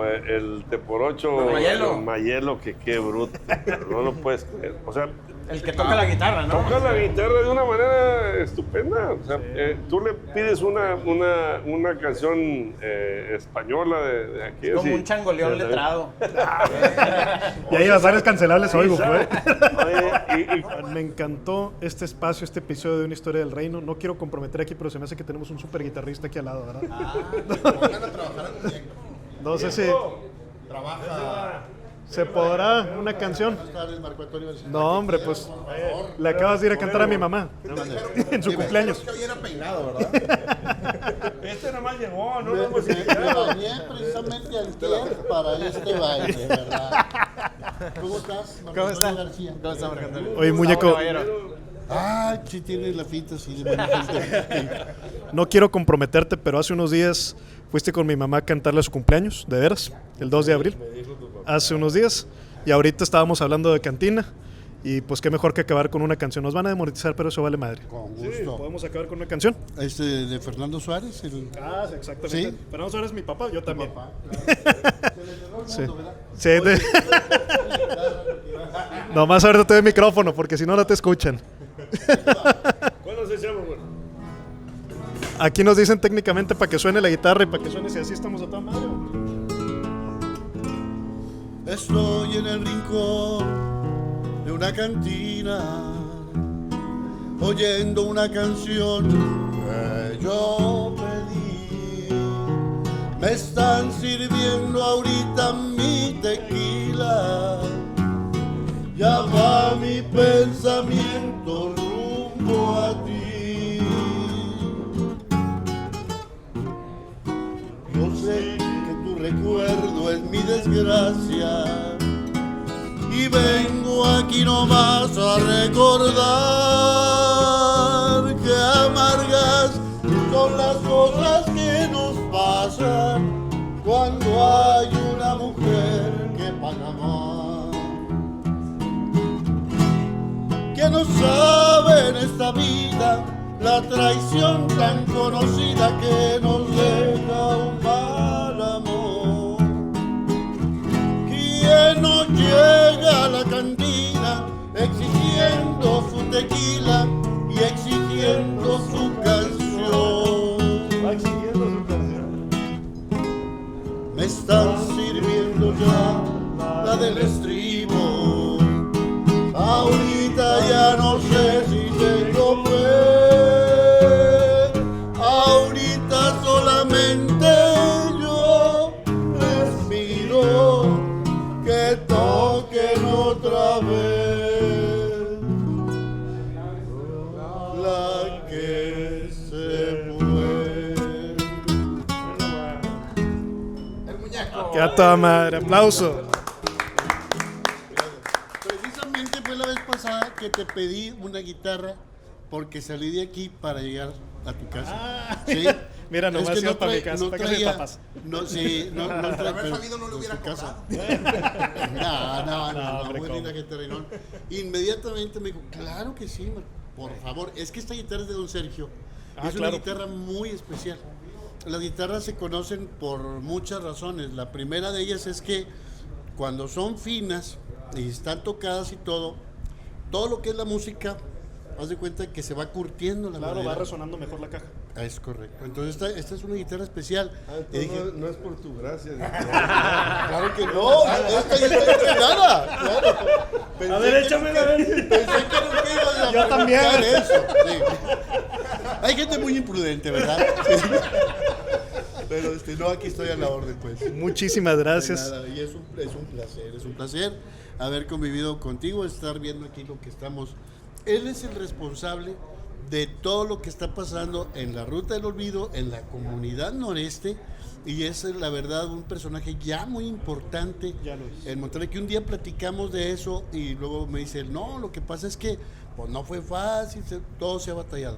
el Teporocho Mayelo. Mayelo, que qué bruto, no lo puedes creer. O sea, El que toca la guitarra, ¿no? Toca la guitarra de una manera estupenda. O sea, tú le pides una canción española de aquí. Como así, un changoleón letrado. Y hay bazares cancelables hoy, Gufo, ¿eh? Oye, Me encantó este espacio, este episodio de Una Historia del Reino. No quiero comprometer aquí, pero se me hace que tenemos un súper guitarrista aquí al lado, ¿verdad? Pongan a trabajar en proyecto. No sé si Trabaja. se podrá una canción. Buenas tardes, Marco Antonio. No, hombre, pues le acabas de ir a cantar a mi mamá en su cumpleaños. Que hoy era peinado, ¿verdad? este nada más llegó, no lo hemos Me invitado. bañé precisamente antier para este baile, ¿verdad? ¿Cómo estás, Marco ¿Cómo Antonio está? García? ¿Cómo está, Marco Antonio? Oye, muñeco, Caballero. Ah, sí tienes la finta así de buena gente. no quiero comprometerte, pero hace unos días fuiste con mi mamá a cantarle a su cumpleaños, de veras, el 2 de abril. Hace unos días. Y ahorita estábamos hablando de cantina. Y pues qué mejor que acabar con una canción. Nos van a demonetizar, pero eso vale madre. Con Sí, gusto. podemos acabar con una canción. De Fernando Suárez, el Ah, exactamente. ¿Sí? Pero no eres mi papá, yo también. papá. Claro. Se le cerró el Sí. mundo, ¿verdad? Sí, Nomás ahorita te doy el micrófono, porque si no, no te escuchan. ¿Cuándo se llama, güey? Aquí nos dicen técnicamente para que suene la guitarra y para que suene si así estamos a toda madre. Estoy en el rincón de una cantina, oyendo una canción que yo pedí. Me están sirviendo ahorita mi tequila, ya va mi pensamiento rumbo a ti. Yo sé que tu recuerdo es mi desgracia y vengo aquí nomás a recordar que amargas son las cosas que nos pasan cuando hay una mujer que paga más, que no sabe en esta vida la traición tan conocida que nos deja un mal amor. Quien no llega a la cantina exigiendo su tequila y exigiendo su canción. Me están sirviendo ya la del estribo. Ahorita ya no sé si tengo fe. Ahorita solamente yo les pido que toquen otra vez la que se fue. El muñeco. Que a toda madre, aplauso. Precisamente fue la vez pasada que te pedí una guitarra porque salí de aquí para llegar a tu casa. ¿Sí? Mira, Es nomás que ibas para mi casa, no para casa de mis traía- papás. No, sí, no traía, haber pero sabido no le en hubiera su casa. cobrado. No, hombre, muy ¿cómo? linda gente, Reinón. Inmediatamente me dijo, claro que sí, por favor. Es que esta guitarra es de don Sergio. Ah, Es claro. una guitarra muy especial. Las guitarras se conocen por muchas razones. La primera de ellas es que cuando son finas y están tocadas y todo lo que es la música, haz de cuenta que se va curtiendo la Claro, va madera. resonando mejor la caja. Es correcto. Entonces esta es una guitarra especial. Y dije, No es por tu gracia. claro que no, esta ya está entrenada. Claro. Pensé A ver, que échamela, a ver. Pensé que nunca ibas a Yo también. practicar eso. Sí. Hay gente muy imprudente, ¿verdad? Sí. Pero no, aquí estoy a la orden, pues. Muchísimas gracias. De nada, y es un placer haber convivido contigo, estar viendo aquí lo que estamos. Él es el responsable de todo lo que está pasando en la Ruta del Olvido, en la comunidad noreste, y es la verdad un personaje ya muy importante Ya lo es. en Monterrey, que un día platicamos de eso y luego me dice, no, lo que pasa es que pues no fue fácil, todo se ha batallado.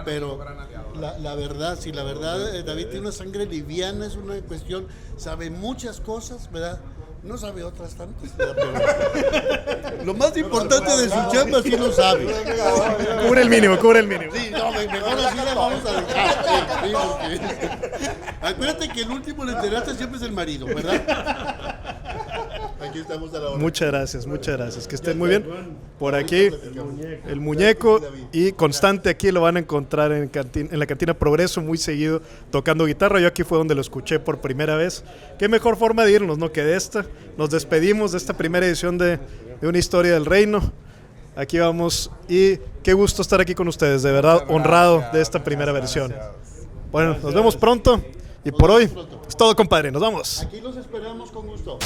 Pero la verdad, sí, la verdad, David tiene una sangre liviana, es una cuestión, sabe muchas cosas, ¿verdad? No sabe otras tantas, ¿verdad? Pero lo más importante de su chamba sí lo sabe. Cubre el mínimo, cubre el mínimo. Sí, no, mejor así la vamos a dejar. Sí, porque... Acuérdate que el último en enterarte siempre es el marido, ¿verdad? aquí estamos a la hora. Muchas gracias. Que estén muy bien. Por aquí, el muñeco y Constante aquí lo van a encontrar en la cantina Progreso muy seguido tocando guitarra. Yo aquí fue donde lo escuché por primera vez. Qué mejor forma de irnos, ¿no? Que de esta. Nos despedimos de esta primera edición de Una Historia del Reino. Aquí vamos y qué gusto estar aquí con ustedes. De verdad, honrado de esta primera versión. Bueno, nos vemos pronto. Y por hoy es todo, compadre. Nos vamos. Aquí los esperamos con gusto.